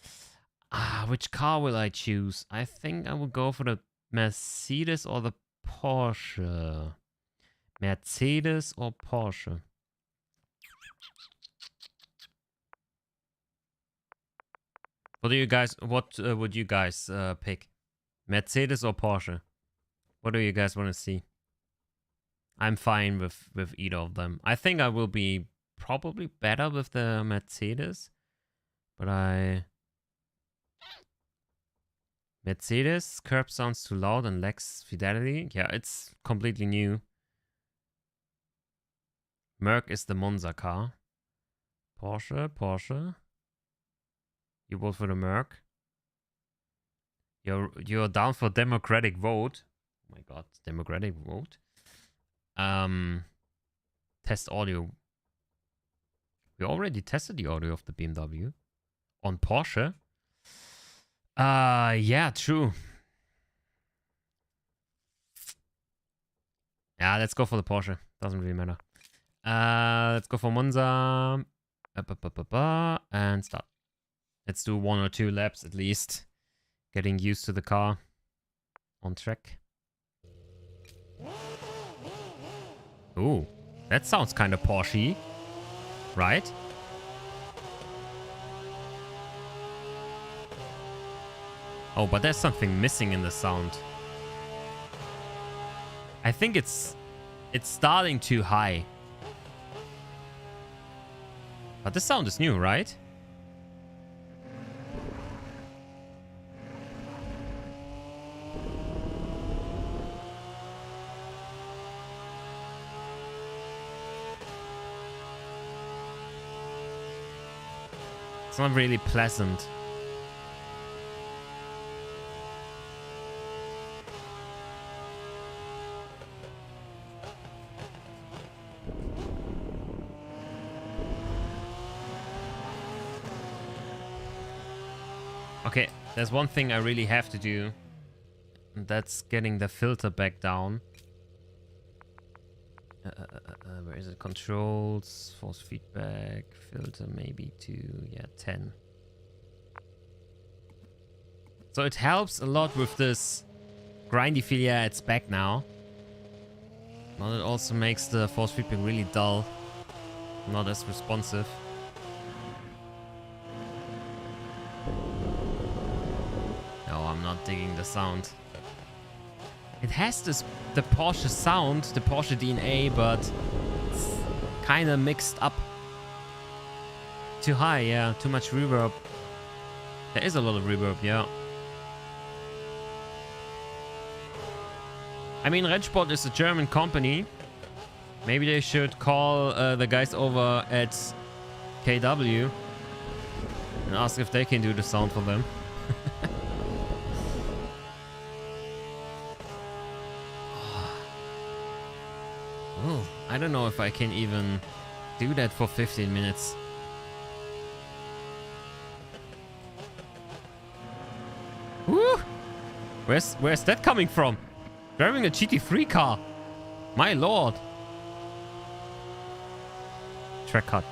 Which car will I choose? I think I will go for the Mercedes or the Porsche. Mercedes or Porsche? What do you guys? What would you guys pick? Mercedes or Porsche? What do you guys want to see? I'm fine with either of them. I think I will be probably better with the Mercedes, but Mercedes curb sounds too loud and lacks fidelity. Yeah, it's completely new. Merc is the Monza car. Porsche. You vote for the Merc. You're down for democratic vote. Oh my god, democratic vote. Test audio. We already tested the audio of the BMW on Porsche. Yeah, true. Yeah, let's go for the Porsche. Doesn't really matter. Let's go for Monza. And start. Let's do 1 or 2 laps at least. Getting used to the car on track. Ooh, that sounds kind of Porsche-y, right? Oh, but there's something missing in the sound. I think it's starting too high. But the sound is new, right? It's not really pleasant. Okay, there's one thing I really have to do. And that's getting the filter back down. Where is it? Controls, force feedback, filter maybe to, yeah, 10. So it helps a lot with this grindy feel. Yeah, it's back now. But it also makes the force feedback really dull. Not as responsive. No, I'm not digging the sound. It has this, the Porsche sound, the Porsche DNA, but it's kind of mixed up. Too high, yeah. Too much reverb. There is a lot of reverb, yeah. I mean, RENNSPORT is a German company. Maybe they should call the guys over at KW and ask if they can do the sound for them. Oh, I don't know if I can even do that for 15 minutes. Woo! Where's that coming from? Driving a GT3 car. My lord. Track cut.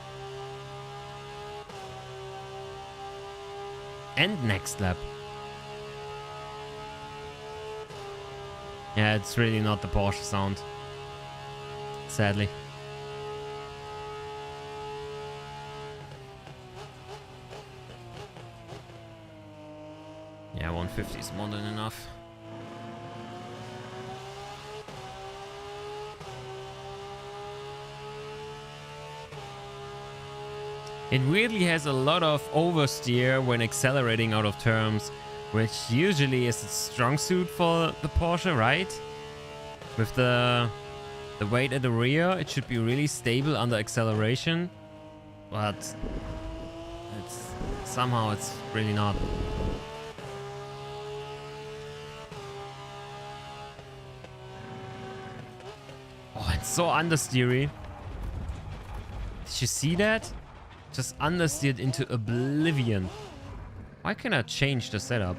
And next lap. Yeah, it's really not the Porsche sound. Sadly. Yeah, 150 is more than enough. It weirdly has a lot of oversteer when accelerating out of turns, which usually is a strong suit for the Porsche, right? With the weight at the rear, it should be really stable under acceleration, but somehow it's really not. Oh, it's so understeery. Did you see that? Just understeered into oblivion. Why can't I change the setup?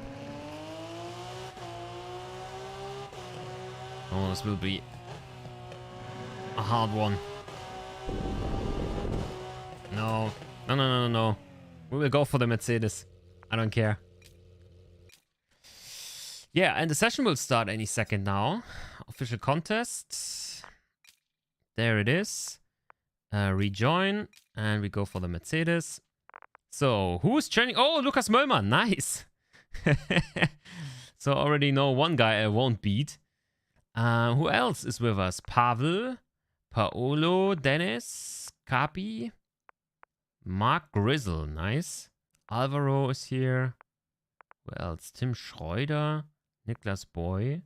Oh, this will be a hard one. No. No. We will go for the Mercedes. I don't care. Yeah, and the session will start any second now. Official contest. There it is. Rejoin. And we go for the Mercedes. So, who's training? Oh, Lukas Möllmann. Nice. So, already know one guy I won't beat. Who else is with us? Pavel, Paolo, Dennis, Capi, Mark Grizzle. Nice. Alvaro is here. Who else? Tim Schreuder, Niklas Boy.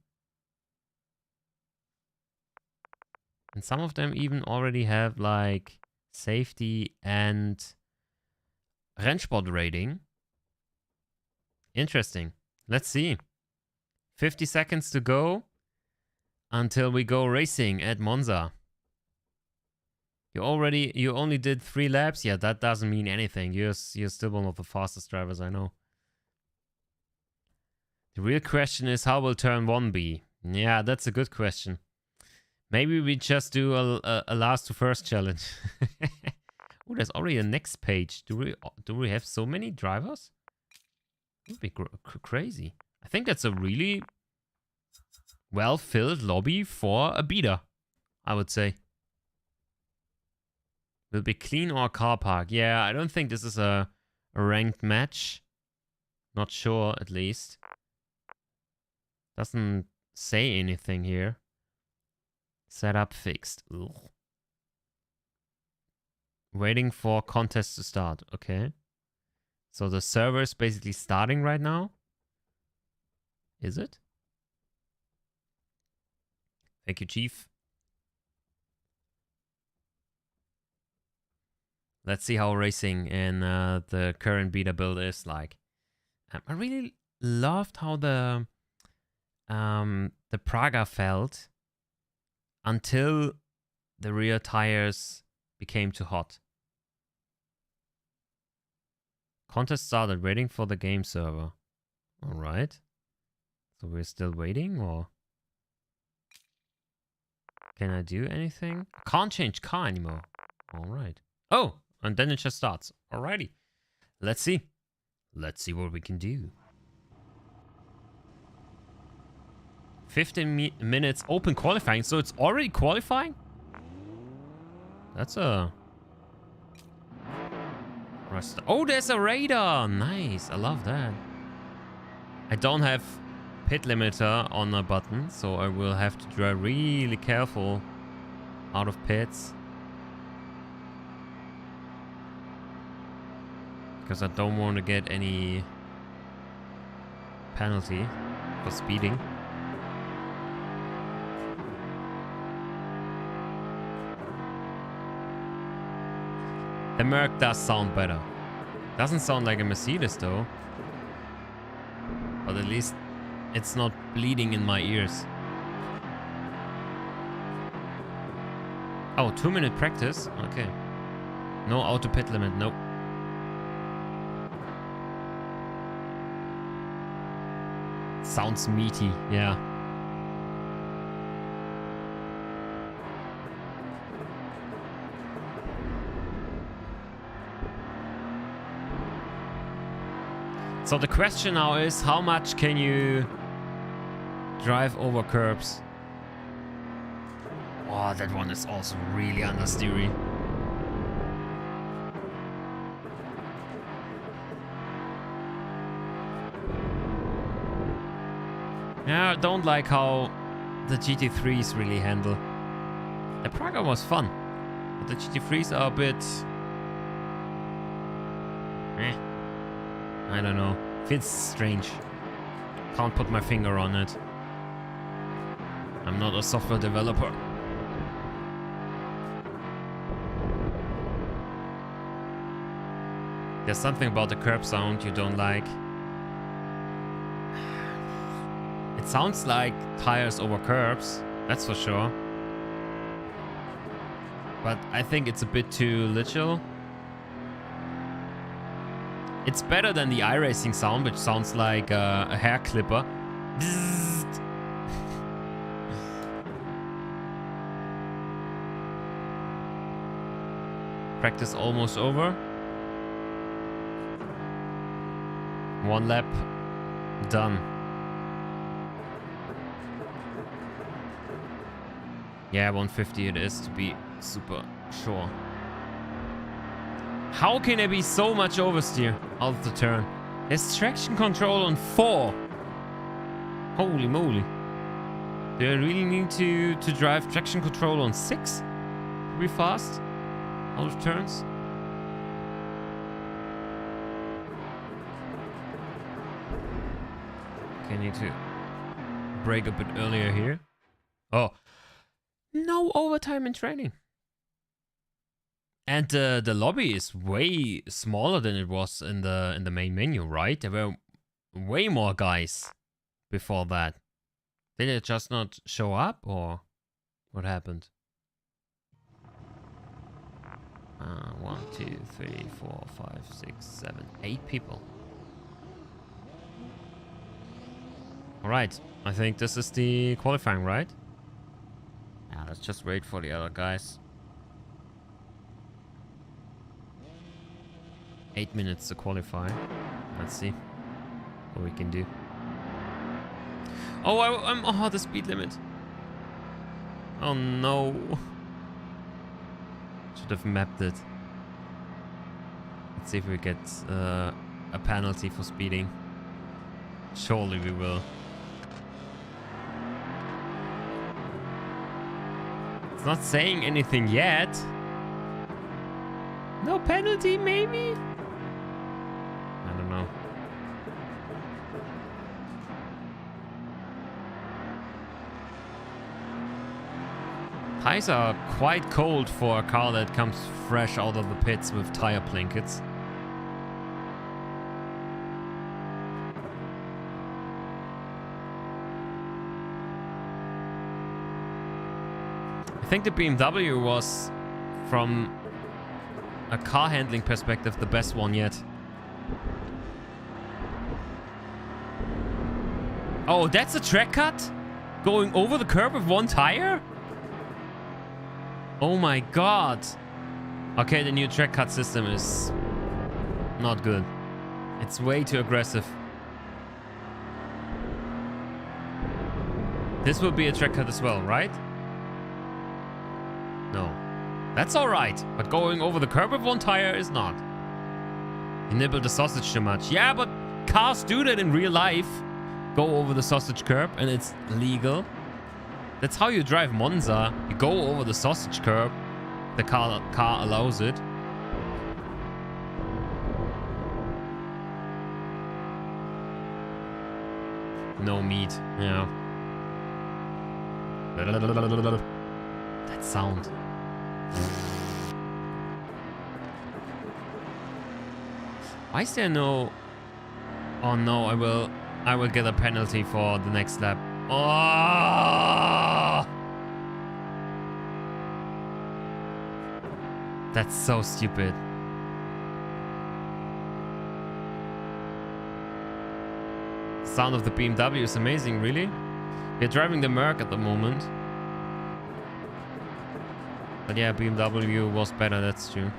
And some of them even already have like safety and RENNSPORT rating. Interesting. Let's see. 50 seconds to go until we go racing at Monza. You only did 3 laps. Yeah, that doesn't mean anything. You're still one of the fastest drivers I know. The real question is, how will turn 1 be? Yeah, that's a good question. Maybe we just do a last to first challenge. Oh, there's already a next page. Do we have so many drivers? It would be crazy. I think that's a really well-filled lobby for a beta, I would say. Will be clean or car park? Yeah, I don't think this is a ranked match. Not sure, at least. Doesn't say anything here. Setup fixed. Ugh. Waiting for contest to start. Okay. So the server is basically starting right now. Is it? Thank you, Chief. Let's see how racing in the current beta build is like. I really loved how the Praga felt until the rear tires became too hot. Contest started, waiting for the game server. All right. So we're still waiting, or can I do anything? Can't change car anymore. All right. Oh, and then it just starts. Alrighty. Let's see. Let's see what we can do. 15 minutes open qualifying. So it's already qualifying? That's a... Oh, there's a radar. Nice. I love that. I don't have pit limiter on a button, so I will have to drive really careful out of pits. Because I don't want to get any penalty for speeding. The Merc does sound better. Doesn't sound like a Mercedes though. But at least it's not bleeding in my ears. Oh, 2-minute practice? Okay. No auto pit limit, nope. Sounds meaty, yeah. So the question now is, how much can you drive over curbs? Oh, that one is also really understeery. Yeah, I don't like how the GT3s really handle. The Praga was fun, but the GT3s are a bit... I don't know. Feels strange. Can't put my finger on it. I'm not a software developer. There's something about the curb sound you don't like. It sounds like tires over curbs, that's for sure. But I think it's a bit too literal. It's better than the iRacing sound, which sounds like a hair clipper. Practice almost over. 1 lap done. Yeah, 150 it is, to be super sure. How can there be so much oversteer out of the turn? There's traction control on 4. Holy moly. Do I really need to drive traction control on 6? To be fast out of turns? Okay, I need to brake a bit earlier here. Oh. No overtime in training. And the lobby is way smaller than it was in the main menu, right? There were way more guys before that. Did it just not show up, or what happened? 1, 2, 3, 4, 5, 6, 7, 8 people. All right, I think this is the qualifying, right? Yeah, let's just wait for the other guys. 8 minutes to qualify. Let's see what we can do. Oh, I'm oh, the speed limit. Oh no. Should have mapped it. Let's see if we get a penalty for speeding. Surely we will. It's not saying anything yet. No penalty, maybe? I don't know. Highs are quite cold for a car that comes fresh out of the pits with tire blankets. I think the BMW was, from a car handling perspective, the best one yet. Oh, that's a track cut? Going over the curb with one tire? Oh my god. Okay, the new track cut system is not good. It's way too aggressive. This will be a track cut as well, right? No. That's alright, but going over the curb with one tire is not. You nibbled the sausage too much. Yeah, but cars do that in real life. Go over the sausage curb and it's legal. That's how you drive Monza. You go over the sausage curb. The car allows it. No meat. Yeah. That sound. Why is there no... Oh no, I will get a penalty for the next lap. Oh! That's so stupid. Sound of the BMW is amazing, really. We're driving the Merc at the moment. But yeah, BMW was better, that's true.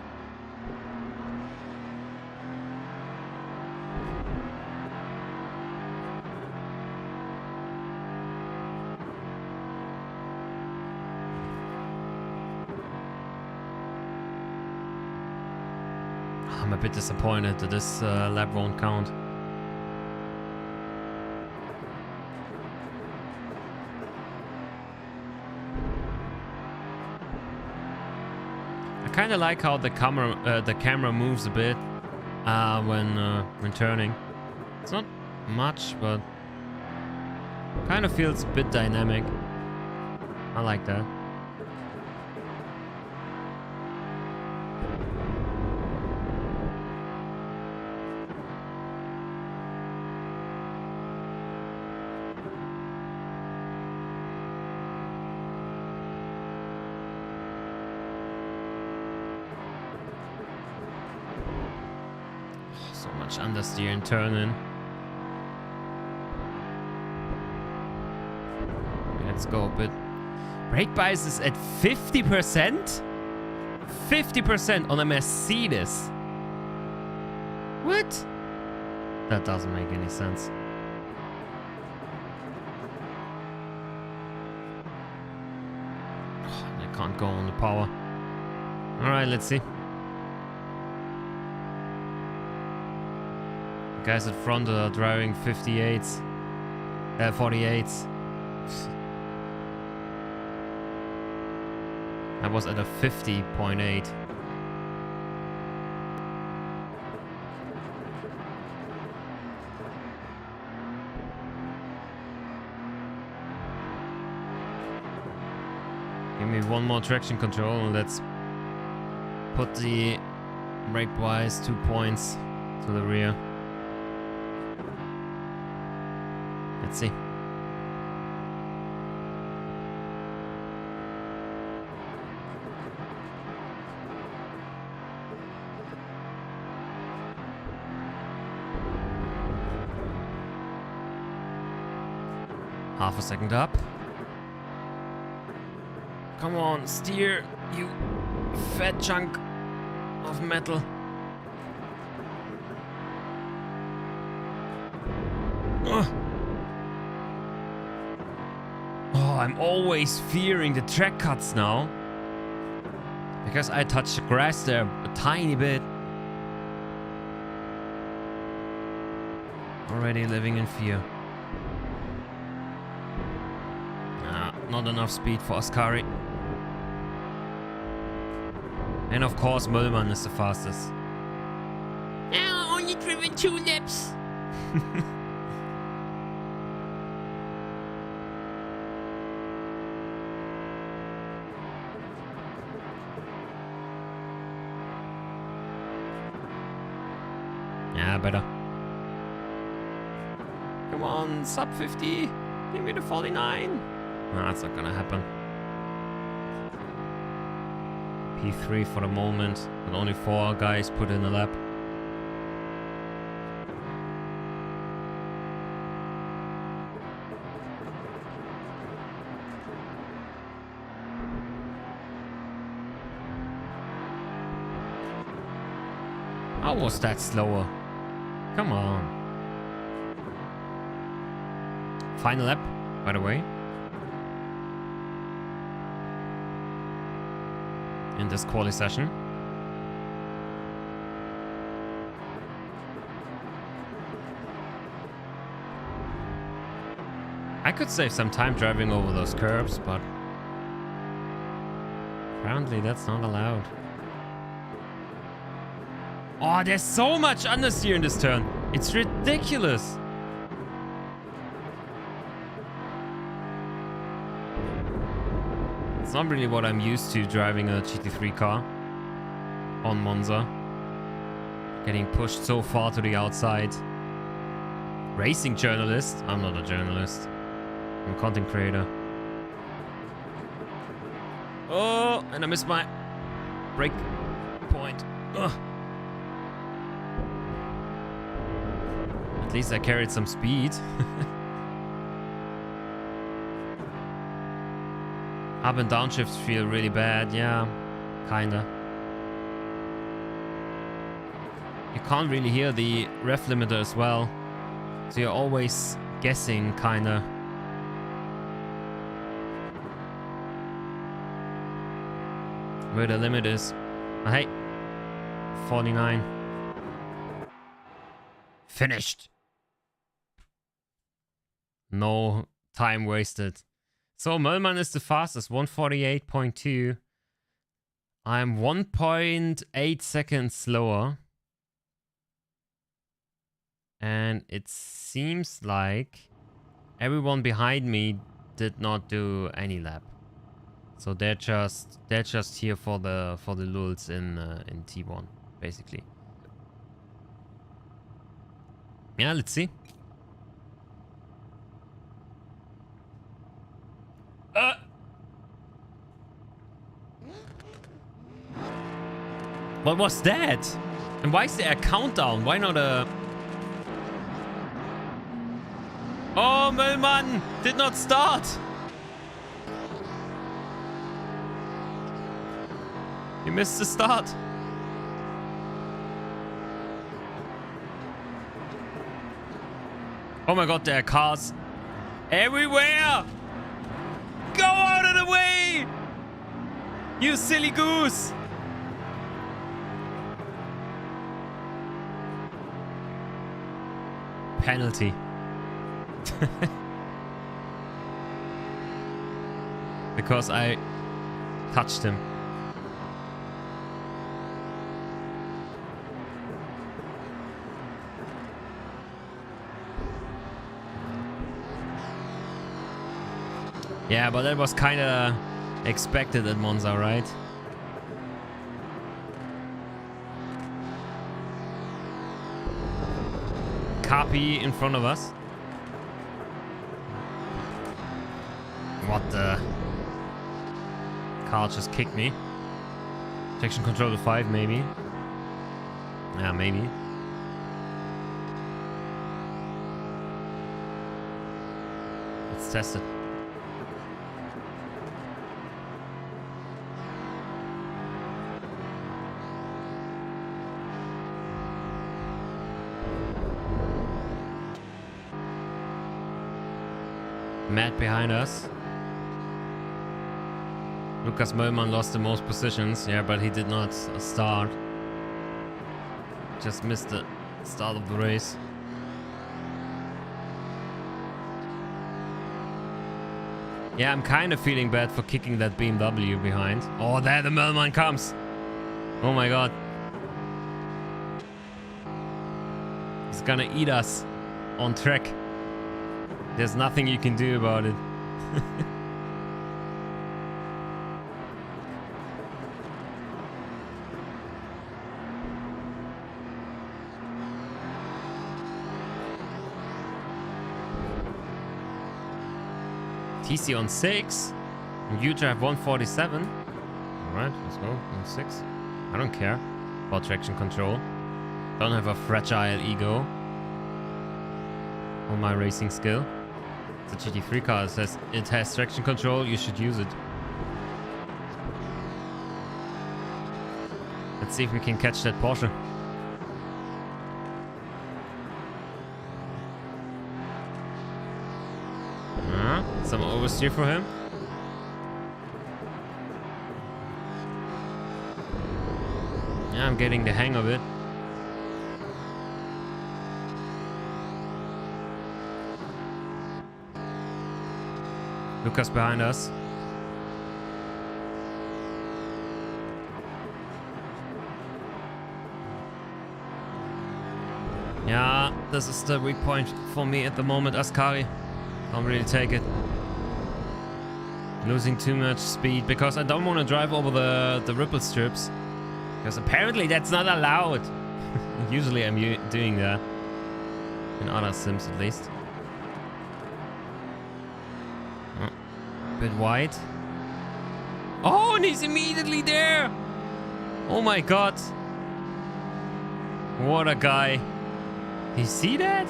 I'm a bit disappointed that this lap won't count. I kind of like how the camera moves a bit when turning. It's not much, but kind of feels a bit dynamic. I like that. So much understeer and turning. Let's go a bit. Brake bias is at 50%? 50% on a Mercedes. What? That doesn't make any sense. Oh, I can't go on the power. Alright, let's see. Guys at front are driving 58s, 48s. I was at a 50.8. Give me one more traction control and let's put the brake-wise 2 points to the rear. Let's see. Half a second up. Come on, steer, you fat chunk of metal. Ugh. I'm always fearing the track cuts now. Because I touched the grass there a tiny bit. Already living in fear. Not enough speed for Ascari. And of course Möllmann is the fastest. Now only driven 2 laps. Yeah, better. Come on, sub 50. Give me the 49. No, that's not gonna happen. P3 for the moment, but only 4 guys put in a lap. How was that slower? Come on. Final lap, by the way. In this quali session. I could save some time driving over those curbs, but apparently that's not allowed. Oh, there's so much understeer in this turn. It's ridiculous. It's not really what I'm used to driving a GT3 car on Monza. Getting pushed so far to the outside. Racing journalist. I'm not a journalist. I'm a content creator. Oh, and I missed my brake point. Ugh. At least I carried some speed. Up and down shifts feel really bad. Yeah, kinda. You can't really hear the ref limiter as well. So you're always guessing, kinda. Where the limit is. Oh, hey. 49. Finished. No time wasted. So Möllmann is the fastest, 148.2. I'm 1.8 seconds slower. And it seems like everyone behind me did not do any lap. So they're just here for the lulz in T1, basically. Yeah, let's see. What was that? And why is there a countdown? Why not a... Oh, Möllmann did not start. He missed the start. Oh my god, there are cars everywhere. Go out of the way! You silly goose! Penalty. Because I touched him. Yeah, but that was kind of expected at Monza, right? Copy in front of us. What the? Car just kicked me. Traction control to 5, maybe. Yeah, maybe. Let's test it. Matt behind us. Lukas Möllmann lost the most positions. Yeah, but he did not start. Just missed the start of the race. Yeah, I'm kind of feeling bad for kicking that BMW behind. Oh, there the Möllmann comes. Oh my god. He's gonna eat us on track. There's nothing you can do about it. TC on 6. And you drive 147. Alright, let's go. On 6. I don't care about traction control. Don't have a fragile ego. On my racing skill. It's a GT3 car. It has traction control. You should use it. Let's see if we can catch that Porsche. Some oversteer for him. Yeah, I'm getting the hang of it. Lucas behind us. Yeah, this is the weak point for me at the moment, Ascari. Can't really take it. Losing too much speed because I don't want to drive over the ripple strips. Because apparently that's not allowed. Usually I'm doing that. In other sims at least. Oh, a bit wide. Oh, and he's immediately there! Oh my god. What a guy. You see that?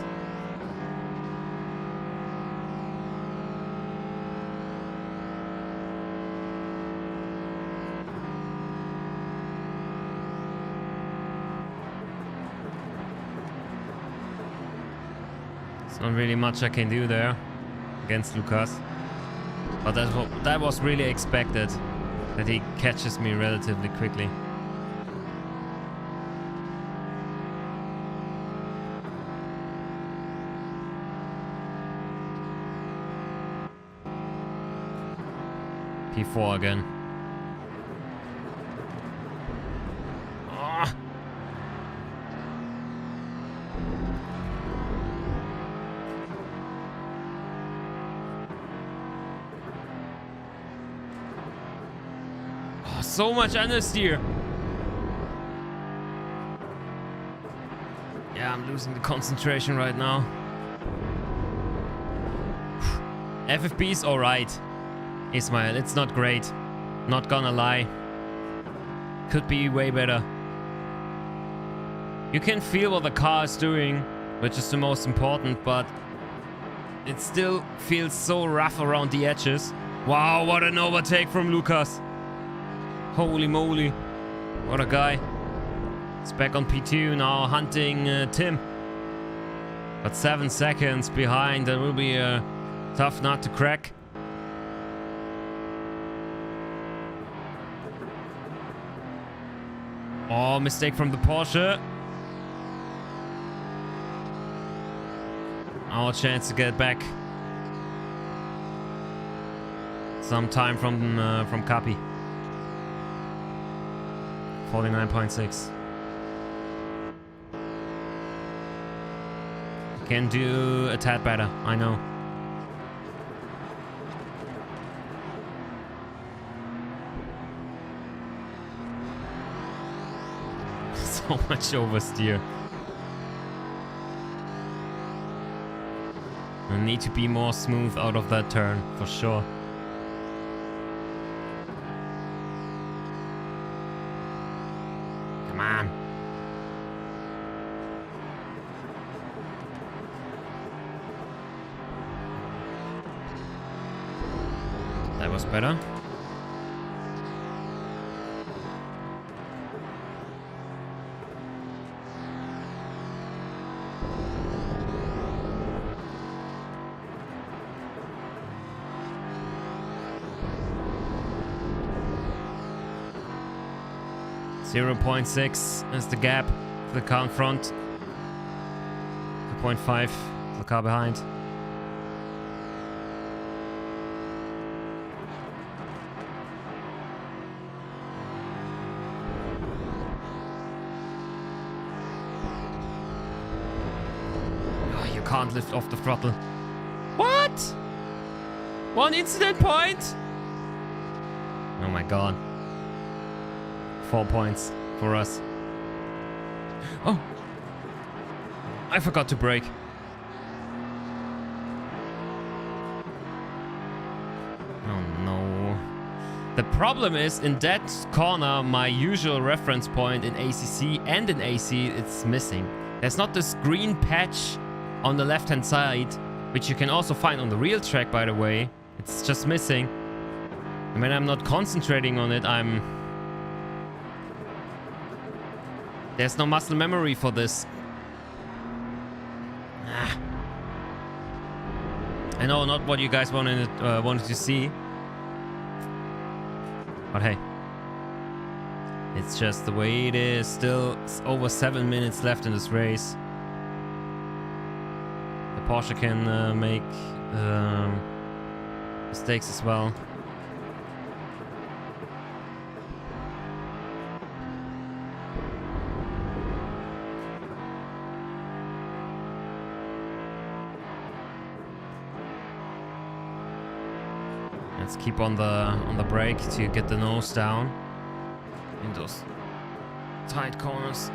Not really much I can do there against Lucas, but that was really expected, that he catches me relatively quickly. P4 again. So much understeer. Yeah, I'm losing the concentration right now. FFP is alright, Ismail. It's not great. Not gonna lie. Could be way better. You can feel what the car is doing, which is the most important, but it still feels so rough around the edges. Wow, what an overtake from Lucas. Holy moly. What a guy. He's back on P2 now, hunting Tim. But 7 seconds behind. That will be a tough nut to crack. Oh, mistake from the Porsche. Our chance to get back some time from Capi. 49.6. Can do a tad better, I know. So much oversteer. I need to be more smooth out of that turn, for sure. Come on. That was better. .6 is the gap to the car in front. 2.5 for the car behind. Oh, you can't lift off the throttle. What? 1 incident point? Oh my god. 4 points for us. Oh! I forgot to brake. The problem is, in that corner, my usual reference point in ACC and in AC, it's missing. There's not this green patch on the left-hand side, which you can also find on the real track, by the way. It's just missing. And when I'm not concentrating on it, there's no muscle memory for this. I know, not what you guys wanted to see. But hey, it's just the way it is. Still over 7 minutes left in this race. The Porsche can make mistakes as well. Let's keep on the brake to get the nose down in those tight corners.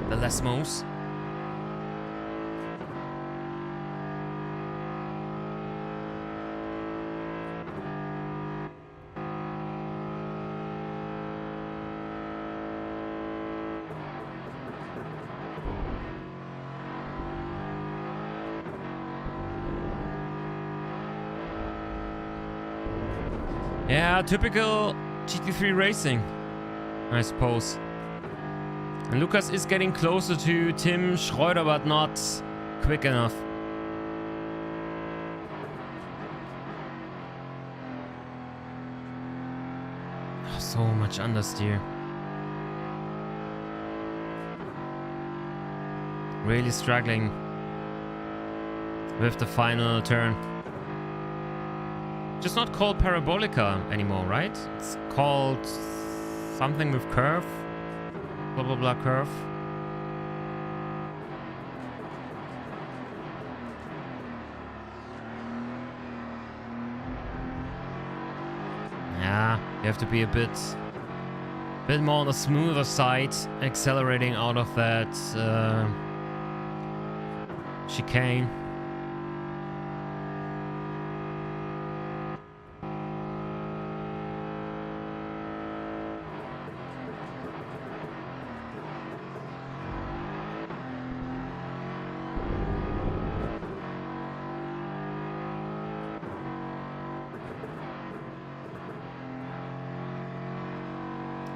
The less moves. Yeah, typical GT3 racing, I suppose. And Lucas is getting closer to Tim Schreuder, but not quick enough. Oh, so much understeer. Really struggling with the final turn. Just not called Parabolica anymore, right? It's called something with curve. Blah blah blah curve. Yeah, you have to be a bit more on the smoother side, accelerating out of that chicane.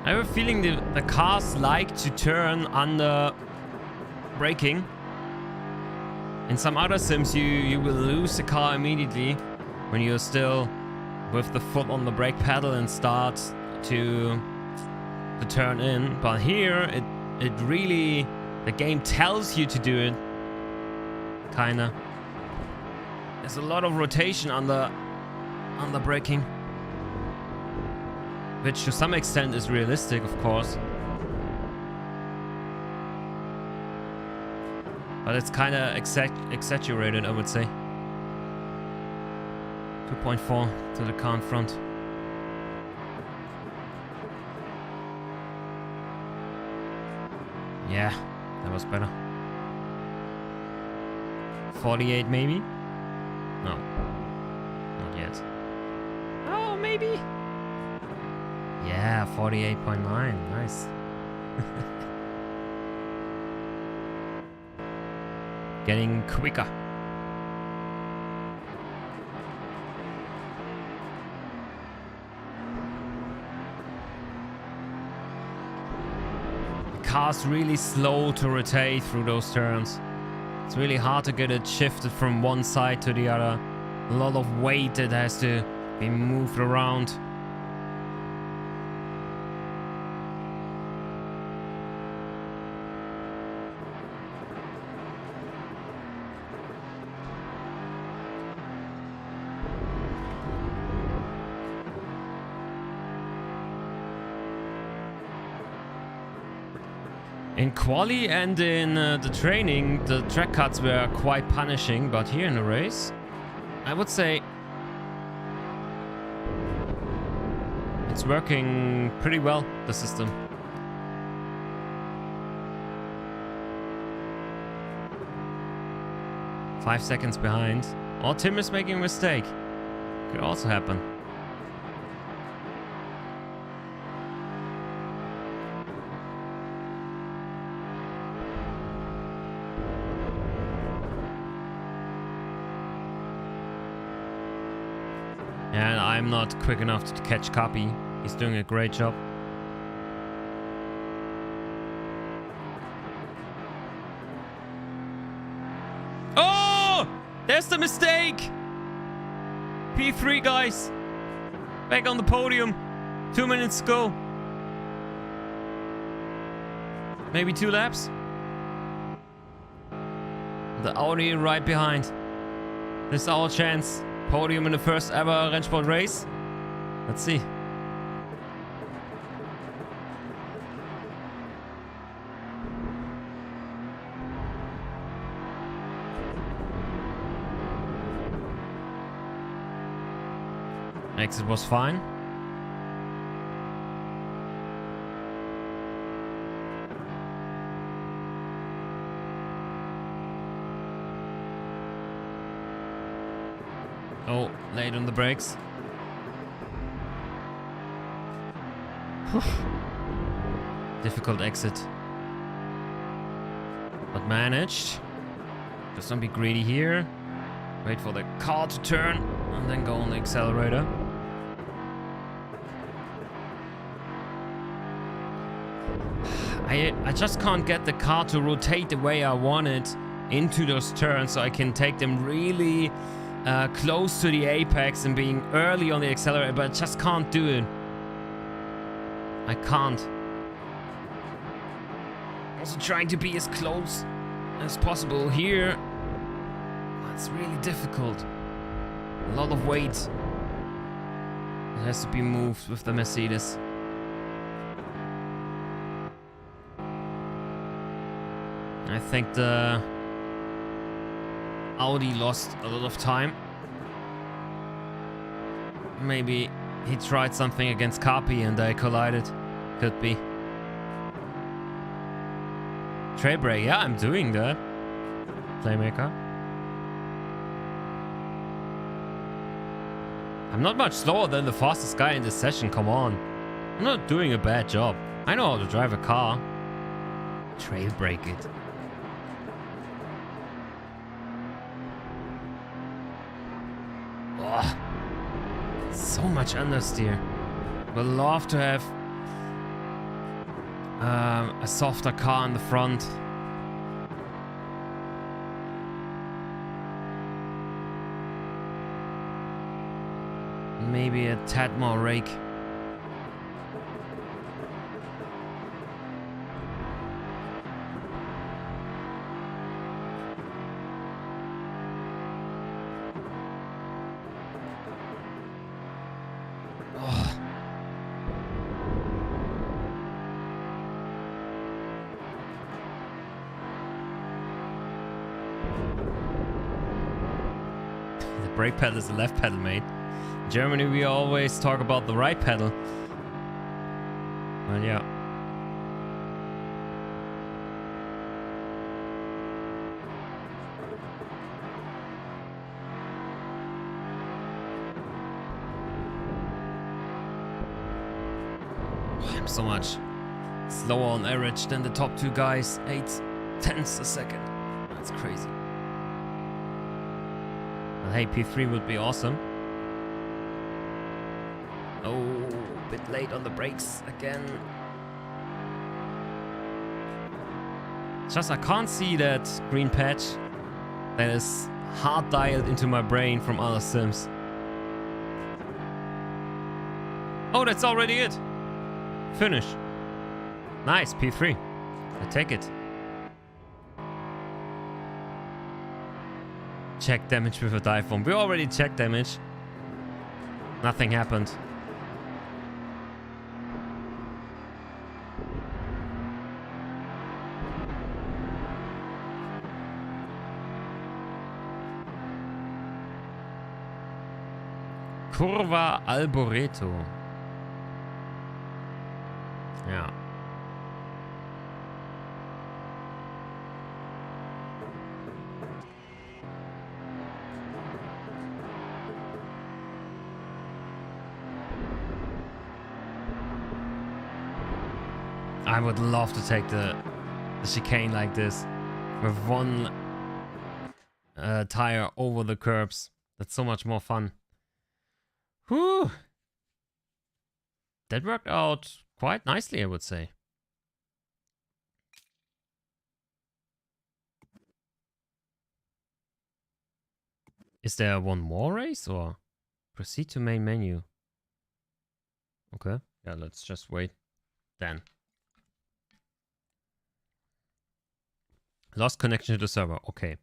I have a feeling the cars like to turn under braking. In some other sims, you will lose the car immediately when you're still with the foot on the brake pedal and start to turn in. But here, it really, the game tells you to do it. Kinda. There's a lot of rotation under braking. Which to some extent is realistic, of course. But it's kind of exaggerated, I would say. 2.4 to the car in front. Yeah, that was better. 48 maybe? No. Not yet. Oh, maybe. Yeah, 48.9. Nice. Getting quicker. The car's really slow to rotate through those turns. It's really hard to get it shifted from one side to the other. A lot of weight that has to be moved around. In quali and in the training, the track cuts were quite punishing, but here in the race, I would say it's working pretty well, the system. Five seconds behind. Or Tim is making a mistake. Could also happen. I'm not quick enough to catch Copy. He's doing a great job. Oh! There's the mistake! P3, guys. Back on the podium. 2 minutes to go. Maybe 2 laps. The Audi right behind. This is our chance. Podium in the first ever Rennsport race. Let's see. Exit was fine. Oh, late on the brakes. Difficult exit. But managed. Just don't be greedy here. Wait for the car to turn and then go on the accelerator. I just can't get the car to rotate the way I want it into those turns so I can take them really close to the apex and being early on the accelerator, but I just can't do it. I can't. Also trying to be as close as possible here. It's really difficult. A lot of weight. It has to be moved with the Mercedes. I think the Audi lost a lot of time. Maybe he tried something against Carpi and they collided. Could be. Tray brake, yeah, I'm doing that. Playmaker. I'm not much slower than the fastest guy in this session, come on. I'm not doing a bad job. I know how to drive a car. Trail brake it. Oh, so much understeer. Would love to have a softer car in the front. Maybe a tad more rake. Oh. The brake pedal is the left pedal, mate. In Germany, we always talk about the right pedal. Well, yeah. Oh, I'm so much slower on average than the top two guys. 8/10 a second. That's crazy. Well, hey, P3 would be awesome. Oh, a bit late on the brakes again. Just I can't see that green patch that is hard dialed into my brain from other sims. Oh, that's already it. Finish. Nice, P3. I take it. Check damage with a dive bomb. We already checked damage. Nothing happened. Curva Alboreto. Ja. I would love to take the chicane like this with one tire over the curbs. That's so much more fun. Whew. That worked out quite nicely, I would say. Is there one more race or proceed to main menu? Okay. Yeah, let's just wait then. Lost connection to the server. Okay.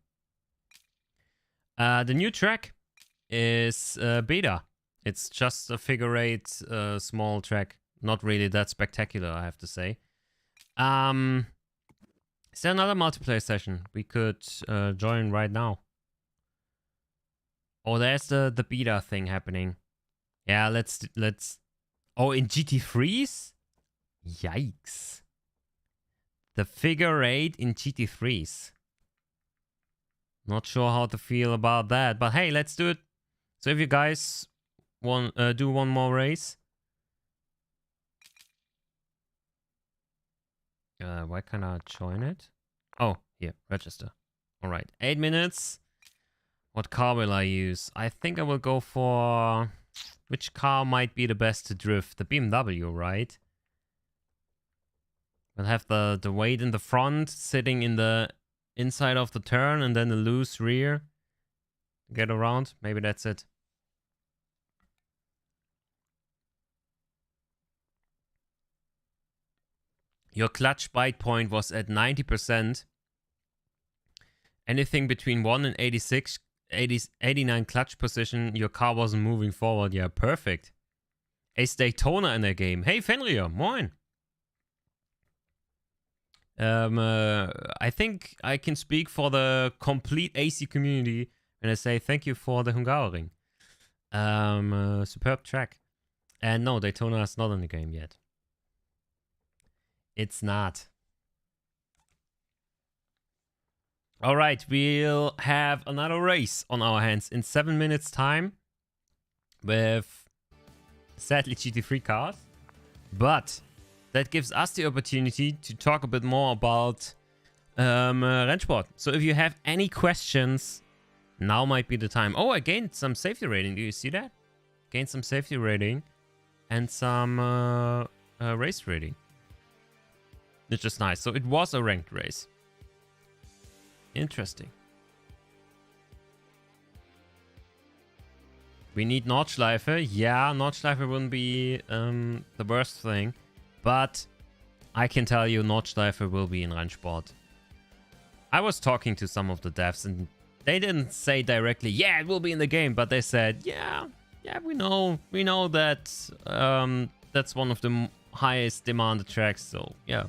The new track is beta. It's just a figure eight small track. Not really that spectacular, I have to say. Is there another multiplayer session we could join right now? Oh, there's the beta thing happening. Yeah, let's. Oh, in GT3s? Yikes. The figure eight in GT3s. Not sure how to feel about that, but hey, let's do it. So if you guys want do one more race. Why can't I join it? Oh, here, register. All right, 8 minutes. What car will I use? I think I will go for... Which car might be the best to drift? The BMW, right? We'll have the weight in the front, sitting in the inside of the turn, and then the loose rear. Get around. Maybe that's it. Your clutch bite point was at 90%. Anything between 1 and 86, 89 clutch position, your car wasn't moving forward. Yeah, perfect. Ace Daytona in the game. Hey, Fenrir, moin. I think I can speak for the complete AC community when I say thank you for the Hungaroring. Superb track. And no, Daytona is not in the game yet. It's not. All right, we'll have another race on our hands in 7 minutes time with sadly GT3 cars. But that gives us the opportunity to talk a bit more about RENNSPORT. So if you have any questions, now might be the time. Oh, I gained some safety rating. Do you see that? Gained some safety rating and some race rating. Which is nice. So it was a ranked race. Interesting. We need Nordschleife. Yeah, Nordschleife wouldn't be the worst thing. But I can tell you Nordschleife will be in RENNSPORT. I was talking to some of the devs and they didn't say directly, yeah, it will be in the game. But they said, yeah, we know that that's one of the highest demanded tracks. So yeah,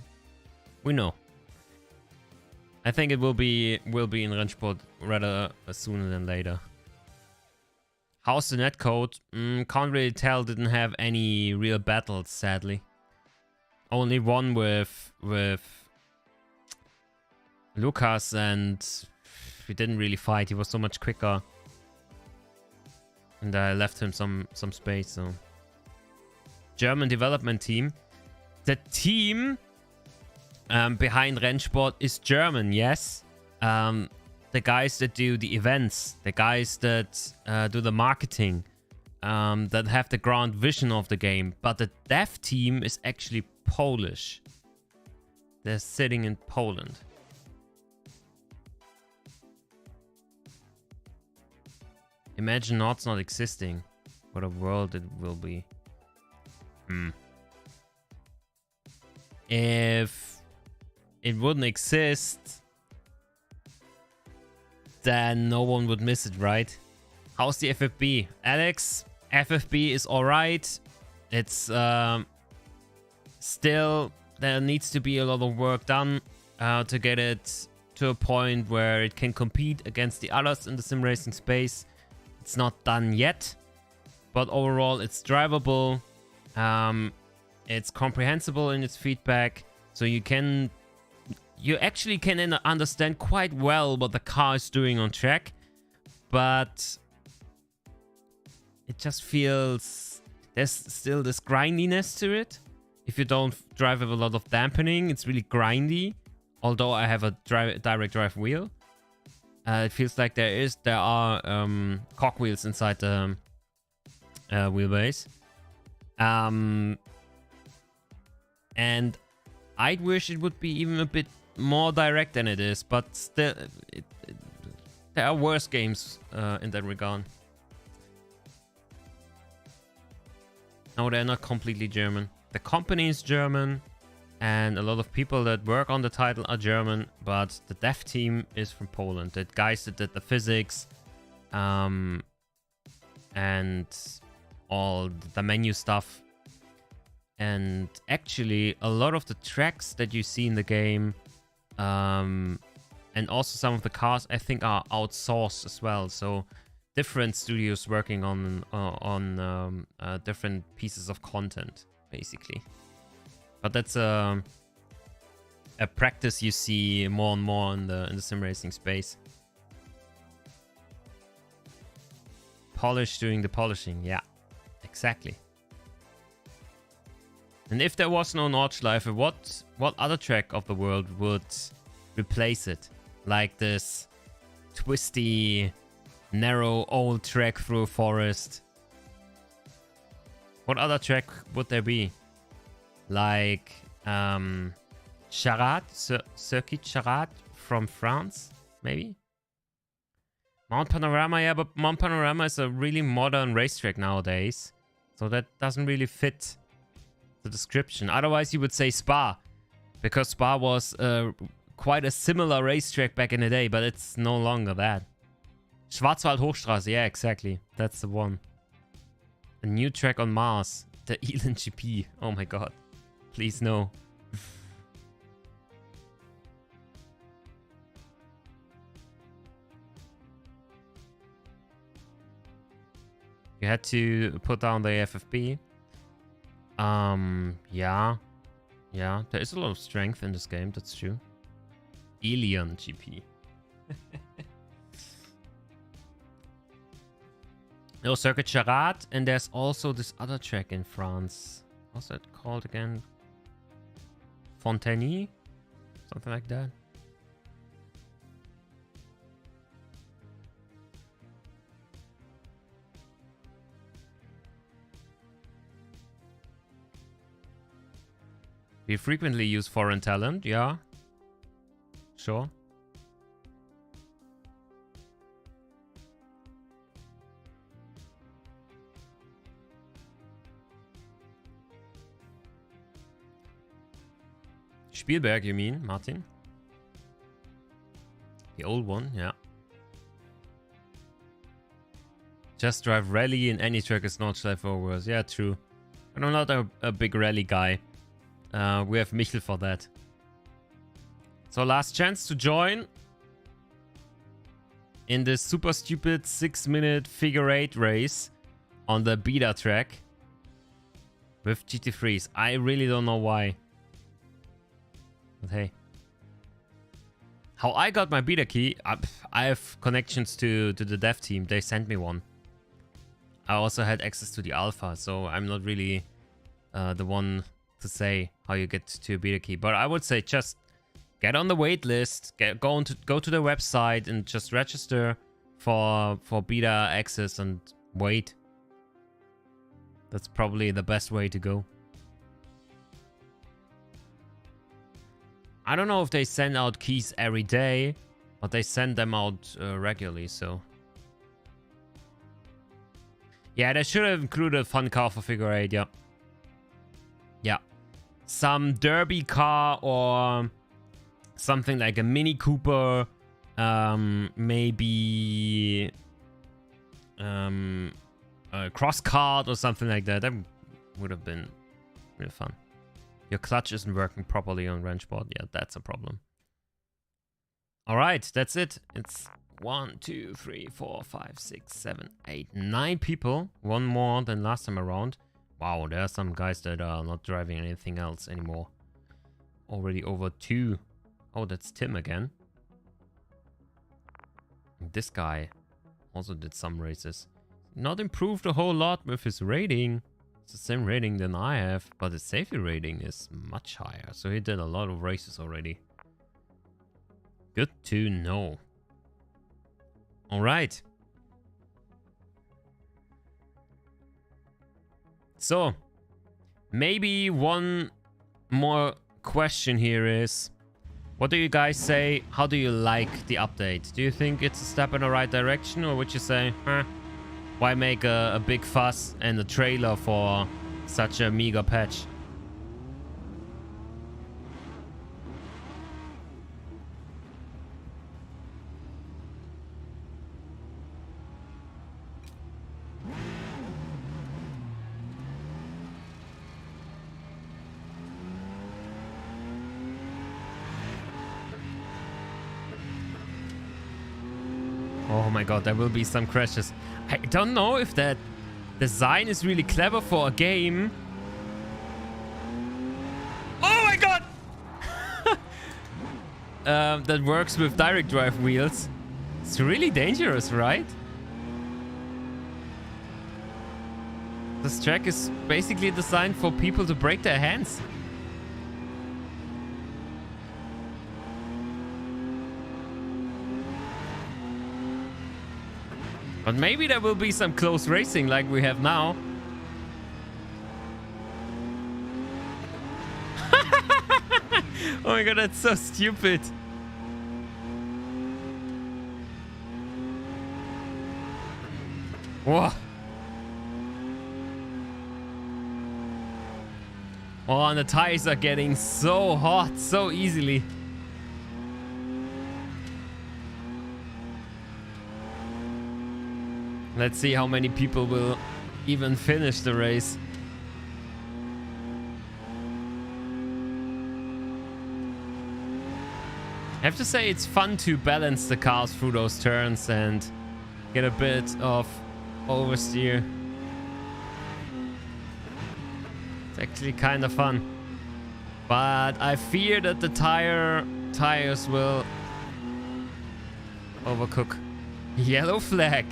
we know. I think it will be in RENNSPORT rather sooner than later. How's the netcode? Can't really tell. Didn't have any real battles, sadly. Only one with Lucas, and we didn't really fight. He was so much quicker, and I left him some space. So, German development team. The team behind RENNSPORT is German, yes. The guys that do the events, the guys that do the marketing, that have the grand vision of the game. But the dev team is actually Polish. They're sitting in Poland. Imagine Nords not existing. What a world it will be. If it wouldn't exist, then no one would miss it, right? How's the FFB? Alex, FFB is alright. It's still, there needs to be a lot of work done to get it to a point where it can compete against the others in the sim racing space. It's not done yet, but overall it's drivable. It's comprehensible in its feedback, so you actually can understand quite well what the car is doing on track, but it just feels there's still this grindiness to it. If you don't drive with a lot of dampening, it's really grindy. Although I have a direct drive wheel, it feels like there are cogwheels inside the wheelbase. And I'd wish it would be even a bit more direct than it is, but still, there are worse games in that regard. No, they're not completely German. The company is German, and a lot of people that work on the title are German, but the dev team is from Poland. The guys that did the physics, and all the menu stuff. And actually, a lot of the tracks that you see in the game, and also some of the cars, I think, are outsourced as well. So different studios working on different pieces of content, basically. But that's a practice you see more and more in the sim racing space. Polish doing the polishing, yeah, exactly. And if there was no Nordschleife, what other track of the world would replace it? Like this twisty, narrow, old track through a forest. What other track would there be? Like Charade, Circuit Charade from France, maybe? Mount Panorama, yeah, but Mount Panorama is a really modern racetrack nowadays. So that doesn't really fit the description. Otherwise, you would say Spa, because Spa was quite a similar racetrack back in the day, but it's no longer that. Schwarzwald Hochstraße, yeah, exactly. That's the one. A new track on Mars, the Elan GP. Oh my god. Please no. You had to put down the FFB. Yeah. Yeah, there is a lot of strength in this game, that's true. Alien GP. No, Circuit Charade, and there's also this other track in France. What's that called again? Fontaine? Something like that. We frequently use foreign talent, yeah. Sure. Spielberg, you mean, Martin? The old one, yeah. Just drive rally in any track is Nordschleife or worse. Yeah, true. But I'm not a big rally guy. We have Michel for that. So last chance to join in this super stupid 6-minute figure 8 race on the beta track with GT3s. I really don't know why. But hey. How I got my beta key, I have connections to the dev team. They sent me one. I also had access to the alpha, so I'm not really the one to say how you get to a beta key. But I would say just get on the wait list, go to the website and just register for beta access and wait. That's probably the best way to go. I don't know if they send out keys every day, but they send them out regularly, so. Yeah, they should have included a fun car for figure 8, yeah. Yeah. Some derby car or something like a Mini Cooper, maybe a cross kart or something like that. That would have been really fun. Your clutch isn't working properly on RENNSPORT. Yeah, that's a problem. All right, that's it. It's 1, 2, 3, 4, 5, 6, 7, 8, 9 people. One more than last time around. Wow, there are some guys that are not driving anything else anymore. Already over 2. Oh, that's Tim again. This guy also did some races. Not improved a whole lot with his rating. It's the same rating than I have, but his safety rating is much higher. So he did a lot of races already. Good to know. All right. So, maybe one more question here is, what do you guys say? How do you like the update? Do you think it's a step in the right direction, or would you say, why make a big fuss and a trailer for such a meager patch? Oh my god, there will be some crashes. I don't know if that design is really clever for a game. Oh my god! That works with direct drive wheels. It's really dangerous, right? This track is basically designed for people to break their hands. But maybe there will be some close racing like we have now. Oh my god, that's so stupid. Whoa. Oh, and the tires are getting so hot so easily. Let's see how many people will even finish the race. I have to say, it's fun to balance the cars through those turns and get a bit of oversteer. It's actually kind of fun. But I fear that the tires will overcook. Yellow flag.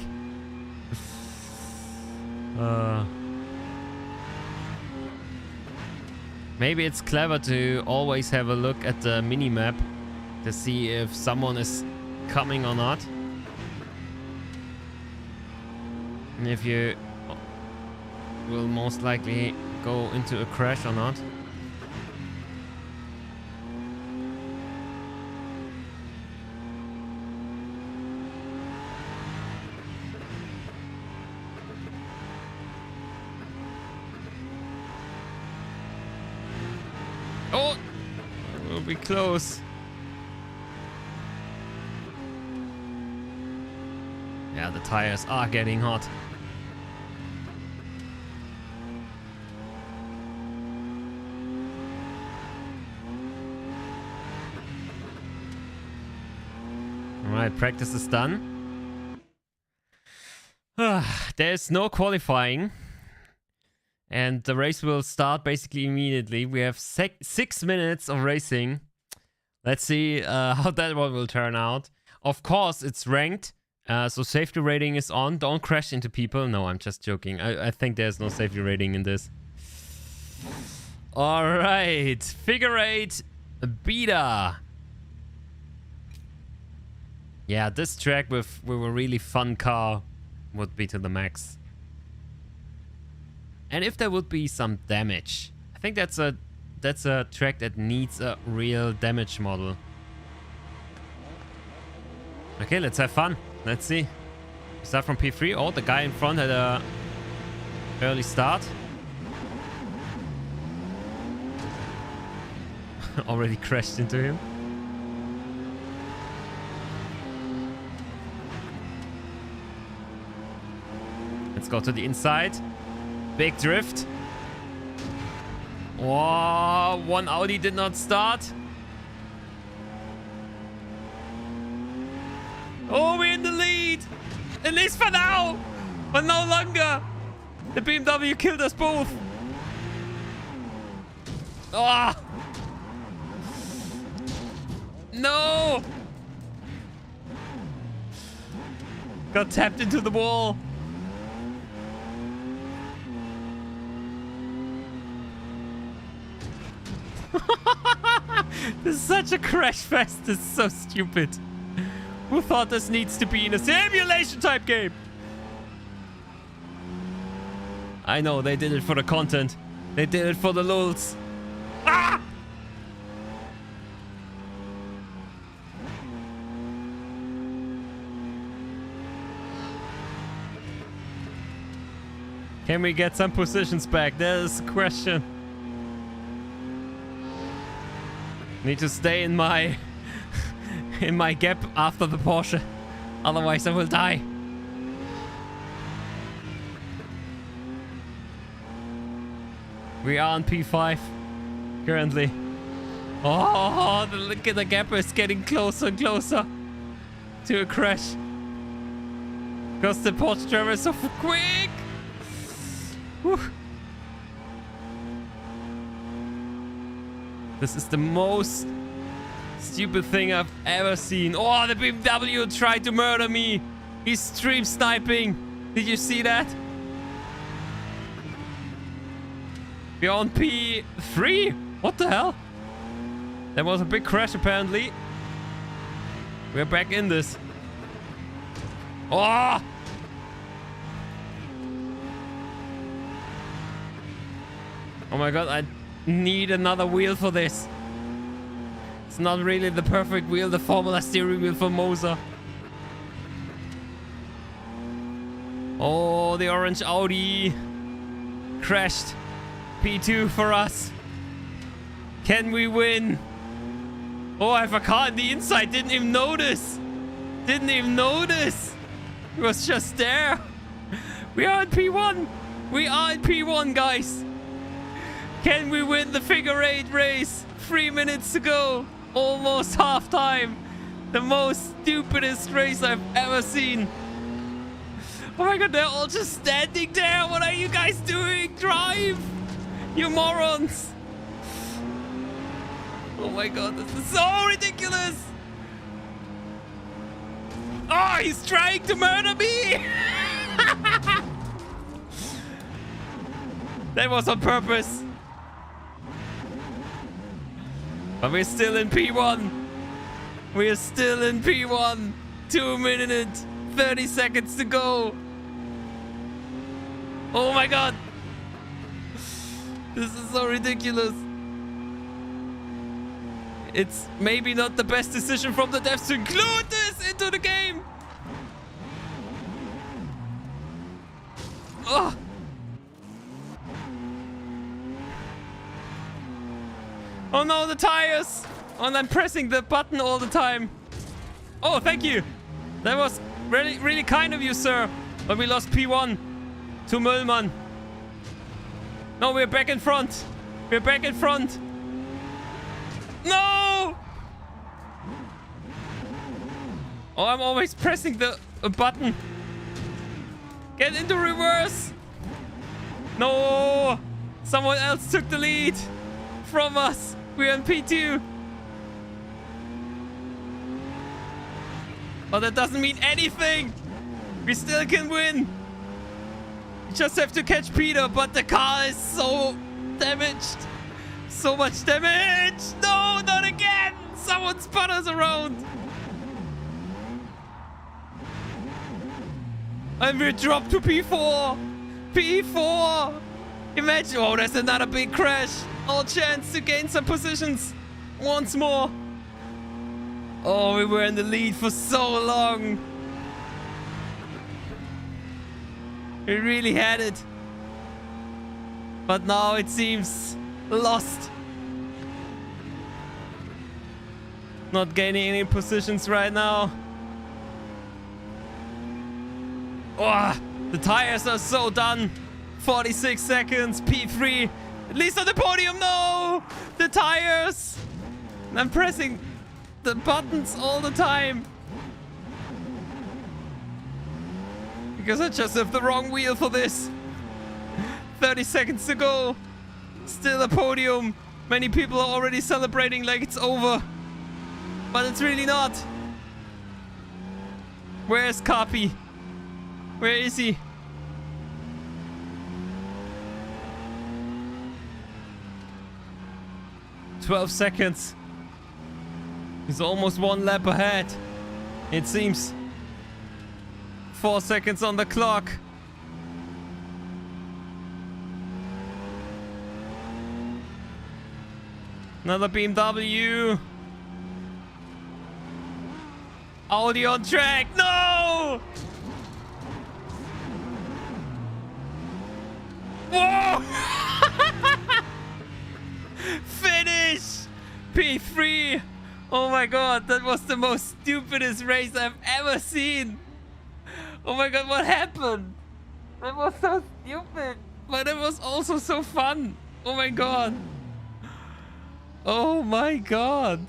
Maybe it's clever to always have a look at the mini-map to see if someone is coming or not. And if you will most likely go into a crash or not. Oh, we'll be close. Yeah, the tires are getting hot. All right, practice is done. There's no qualifying. And the race will start basically immediately. We have 6 minutes of racing. Let's see how that one will turn out. Of course, it's ranked. So safety rating is on. Don't crash into people. No, I'm just joking. I think there's no safety rating in this. All right. Figure 8 beta. Yeah, this track with a really fun car would be to the max. And if there would be some damage, I think that's a track that needs a real damage model. Okay, let's have fun. Let's see. Start from P3. Oh, the guy in front had a early start. Already crashed into him. Let's go to the inside. Big drift. Whoa, one Audi did not start. Oh, we're in the lead. At least for now. But no longer. The BMW killed us both. Ah. No. Got tapped into the wall. This is such a crash fest. This is so stupid. Who thought this needs to be in a simulation type game? I know, they did it for the content. They did it for the lulz. Ah! Can we get some positions back? There's the question. Need to stay in my in my gap after the Porsche. Otherwise I will die. We are on P5 currently. Oh, look at the gap is getting closer and closer to a crash. Because the Porsche driver is so quick. Whew. This is the most stupid thing I've ever seen. Oh, the BMW tried to murder me. He's stream sniping. Did you see that? We're on P3. What the hell? There was a big crash apparently. We're back in this. Oh! Oh my god, I need another wheel for this. It's not really the perfect wheel, the Formula steering wheel for Monza. Oh, the orange Audi crashed. P2 for us. Can we win? Oh, I have a car in the inside. Didn't even notice. Didn't even notice. It was just there. We are in P1. We are in P1, guys. Can we win the figure 8 race? 3 minutes to go. Almost half time. The most stupidest race I've ever seen. Oh my god, they're all just standing there. What are you guys doing? Drive! You morons! Oh my god, this is so ridiculous! Oh, he's trying to murder me! That was on purpose. But we're still in P1. We're still in P1. 2 minutes, 30 seconds to go. Oh my god. This is so ridiculous. It's maybe not the best decision from the devs to include this into the game. Oh. Oh no, the tires! And I'm pressing the button all the time. Oh, thank you. That was really, really kind of you, sir. But we lost P1 to Müllmann. No, we're back in front. We're back in front. No! Oh, I'm always pressing the button. Get into reverse. No! Someone else took the lead from us. We're on P2. But that doesn't mean anything. We still can win. We just have to catch Peter, but the car is so damaged. So much damage. No, not again. Someone spun us around. And we dropped to P4. P4. Imagine. Oh, there's another big crash. All chance to gain some positions once more. Oh, we were in the lead for so long. We really had it. But now it seems lost. Not gaining any positions right now. Oh, the tires are so done. 46 seconds, P3. At least on the podium, no! The tires! I'm pressing the buttons all the time. Because I just have the wrong wheel for this. 30 seconds to go. Still a podium. Many people are already celebrating like it's over. But it's really not. Where's Kapi? Where is he? "12 seconds. He's almost one lap ahead. It seems. 4 seconds on the clock. Another BMW. Audi on track. No! Whoa! Finish! P3! Oh my god, that was the most stupidest race I've ever seen. Oh my god, what happened? That was so stupid, but it was also so fun. Oh my god. Oh my god.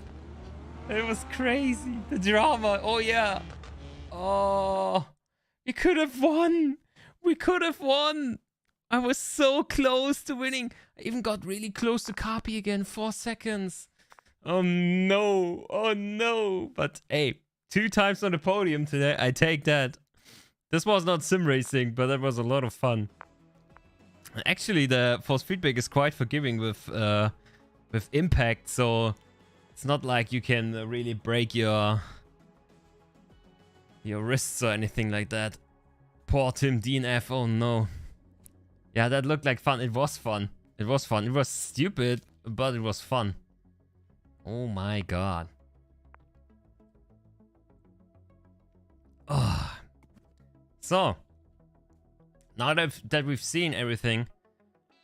It was crazy. The drama. Oh yeah. Oh, we could have won. We could have won. I was so close to winning. I even got really close to Carpi again. 4 seconds. Oh no. Oh no. But hey, 2 times on the podium today. I take that. This was not sim racing, but that was a lot of fun. Actually, the force feedback is quite forgiving with impact, so it's not like you can really break your wrists or anything like that. Poor Tim DNF. Oh no. Yeah, that looked like fun. It was fun. It was fun. It was stupid, but it was fun. Oh my god. Oh. So, now that we've seen everything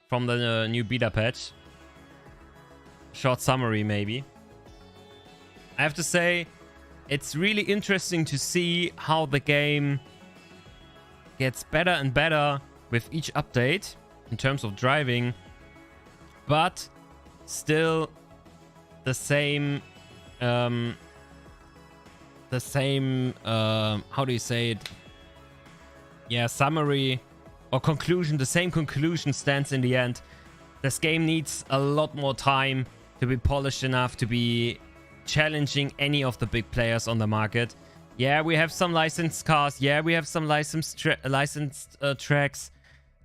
from the new beta patch, short summary maybe, I have to say it's really interesting to see how the game gets better and better with each update in terms of driving, but still the same how do you say it? Yeah, summary or conclusion. The same conclusion stands in the end. This game needs a lot more time to be polished enough to be challenging any of the big players on the market. Yeah, we have some licensed cars. Yeah, we have some licensed tracks.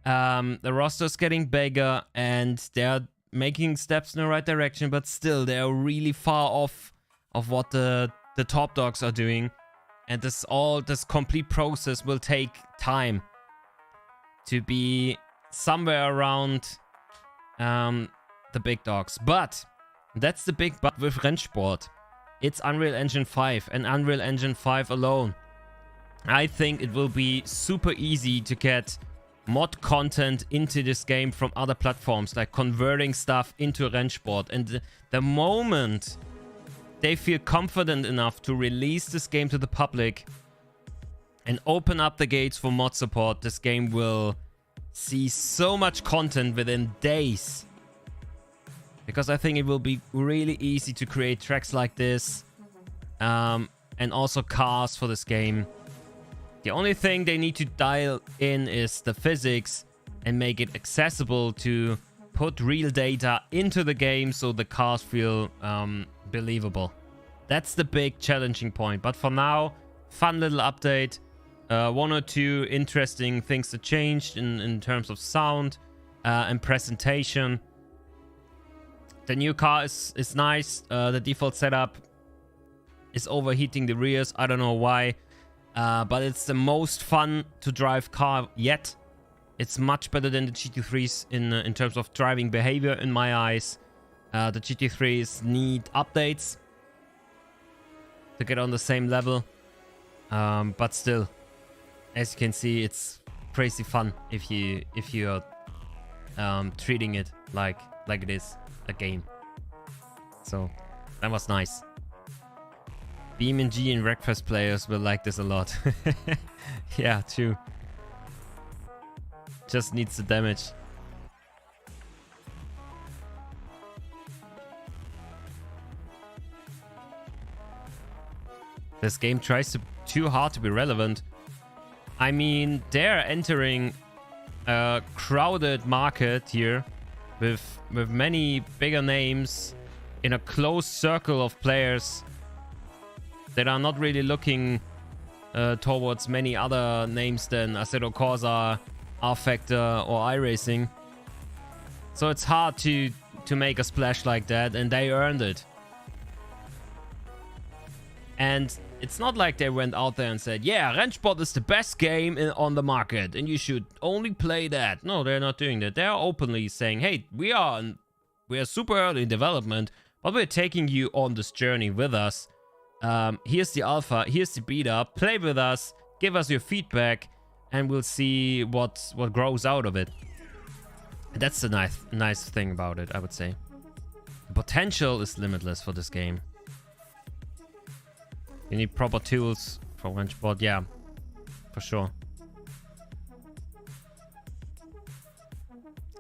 The roster's getting bigger and they're making steps in the right direction, but still they're really far off of what the top dogs are doing. And this complete process will take time to be somewhere around the big dogs. But that's the big but with RENNSPORT. It's Unreal Engine 5 and Unreal Engine 5 alone. I think it will be super easy to get mod content into this game from other platforms, like converting stuff into RENNSPORT. And the moment they feel confident enough to release this game to the public and open up the gates for mod support, this game will see so much content within days. Because I think it will be really easy to create tracks like this. And also cars for this game. The only thing they need to dial in is the physics and make it accessible to put real data into the game so the cars feel believable. That's the big challenging point. But for now, fun little update. 1 or 2 interesting things that changed in terms of sound and presentation. The new car is nice. The default setup is overheating the rears. I don't know why. But it's the most fun to drive car yet. It's much better than the GT3s in terms of driving behavior in my eyes. The GT3s need updates to get on the same level. But still, as you can see, it's crazy fun if you're treating it like it is a game. So that was nice. BeamNG and Wreckfest players will like this a lot. Yeah, true. Just needs the damage. This game tries too hard to be relevant. I mean, they're entering a crowded market here with many bigger names in a close circle of players that are not really looking towards many other names than Assetto Corsa, R-Factor or iRacing. So it's hard to make a splash like that, and they earned it. And it's not like they went out there and said, yeah, RENNSPORT is the best game on the market and you should only play that. No, they're not doing that. They're openly saying, hey, we are super early in development, But we're taking you on this journey with us. Here's the alpha, here's the beta. Play with us, give us your feedback, and we'll see what grows out of it. That's the nice thing about it, I would say. The potential is limitless for this game. You need proper tools for RENNSPORT, yeah, for sure.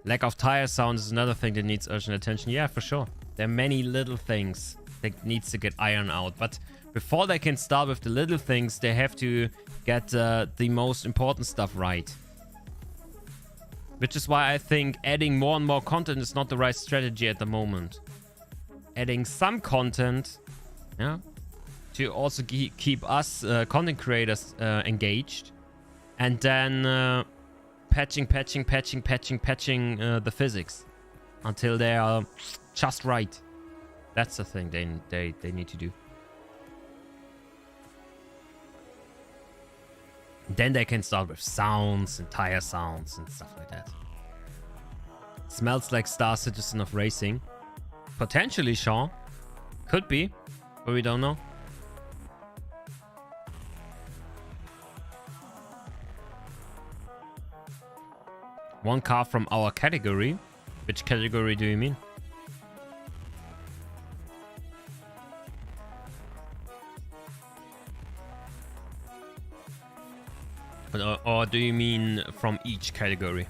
Lack of tire sound is another thing that needs urgent attention. Yeah, for sure. There are many little things that needs to get ironed out. But before they can start with the little things, they have to get the most important stuff right. Which is why I think adding more and more content is not the right strategy at the moment. Adding some content, yeah, to also keep us content creators engaged. And then patching the physics until they are just right. That's the thing they need to do. Then they can start with sounds and tire sounds and stuff like that. Smells like Star Citizen of Racing. Potentially, Sean. Could be, but we don't know. One car from our category. Which category do you mean? Or do you mean from each category?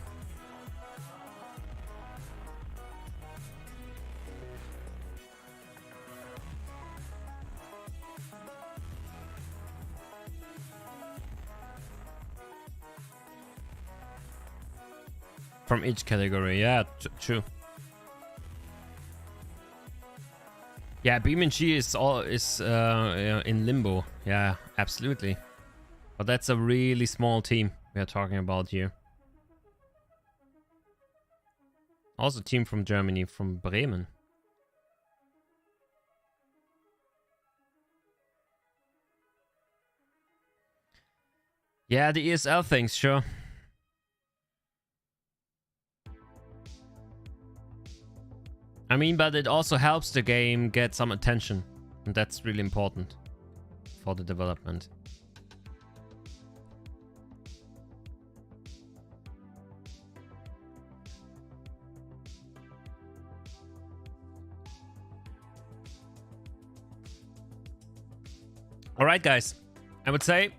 From each category, yeah, true. Yeah, BeamNG is in limbo. Yeah, absolutely. But that's a really small team we are talking about here. Also, team from Germany, from Bremen. Yeah, the ESL things, sure. I mean, but it also helps the game get some attention. And that's really important for the development. Alright, guys. I would say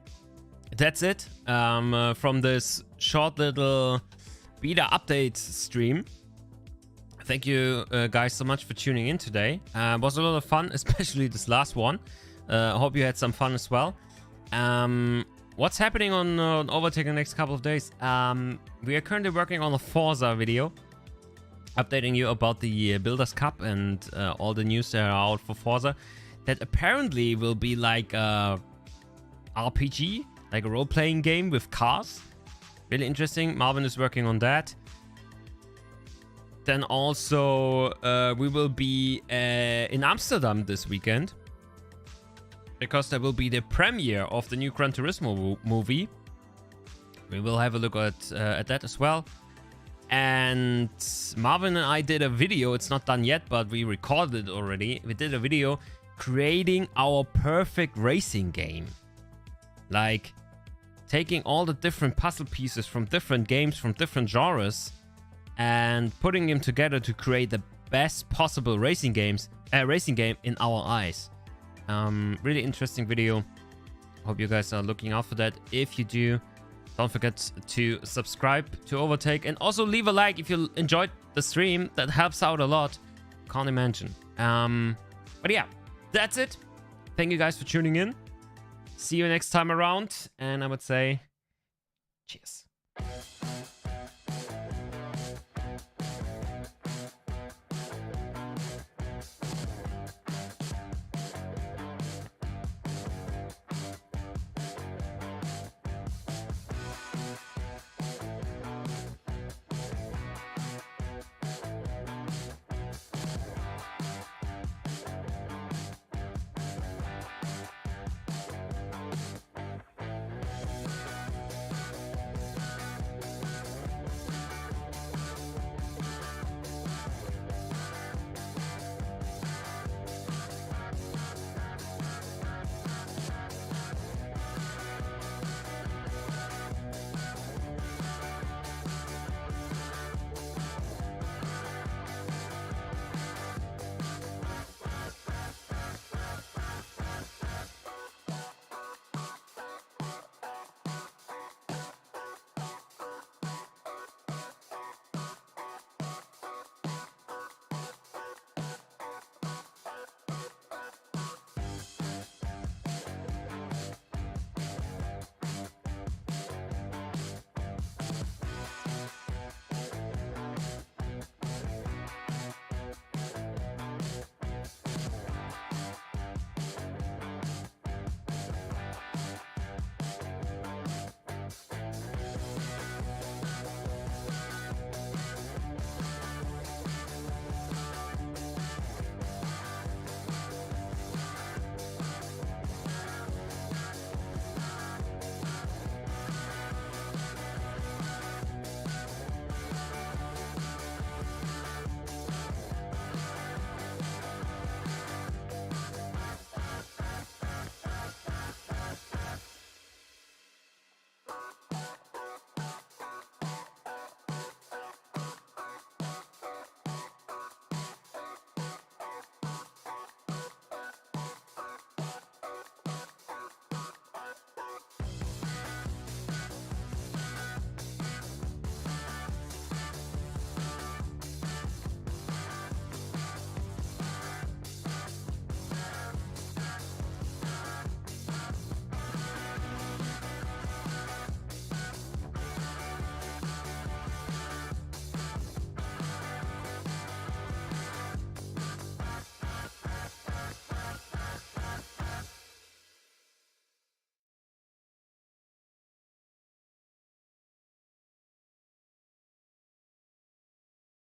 that's it from this short little beta update stream. Thank you guys so much for tuning in today. It was a lot of fun, especially this last one. I hope you had some fun as well. What's happening on Overtake in the next couple of days? We are currently working on a Forza video, updating you about the Builders Cup and all the news that are out for Forza. That apparently will be like a RPG, like a role-playing game with cars. Really interesting. Marvin is working on that. Then also we will be in Amsterdam this weekend, because there will be the premiere of the new Gran Turismo movie. We will have a look at that as well. And Marvin and I did a video. It's not done yet, but we recorded it already. We did a video creating our perfect racing game. Like taking all the different puzzle pieces from different games, from different genres, and putting them together to create the best possible racing game in our eyes. Really interesting video. Hope you guys are looking out for that. If you do, don't forget to subscribe to Overtake, and also leave a like if you enjoyed the stream. That helps out a lot. Can't imagine. But yeah, that's it. Thank you guys for tuning in. See you next time around, and I would say cheers.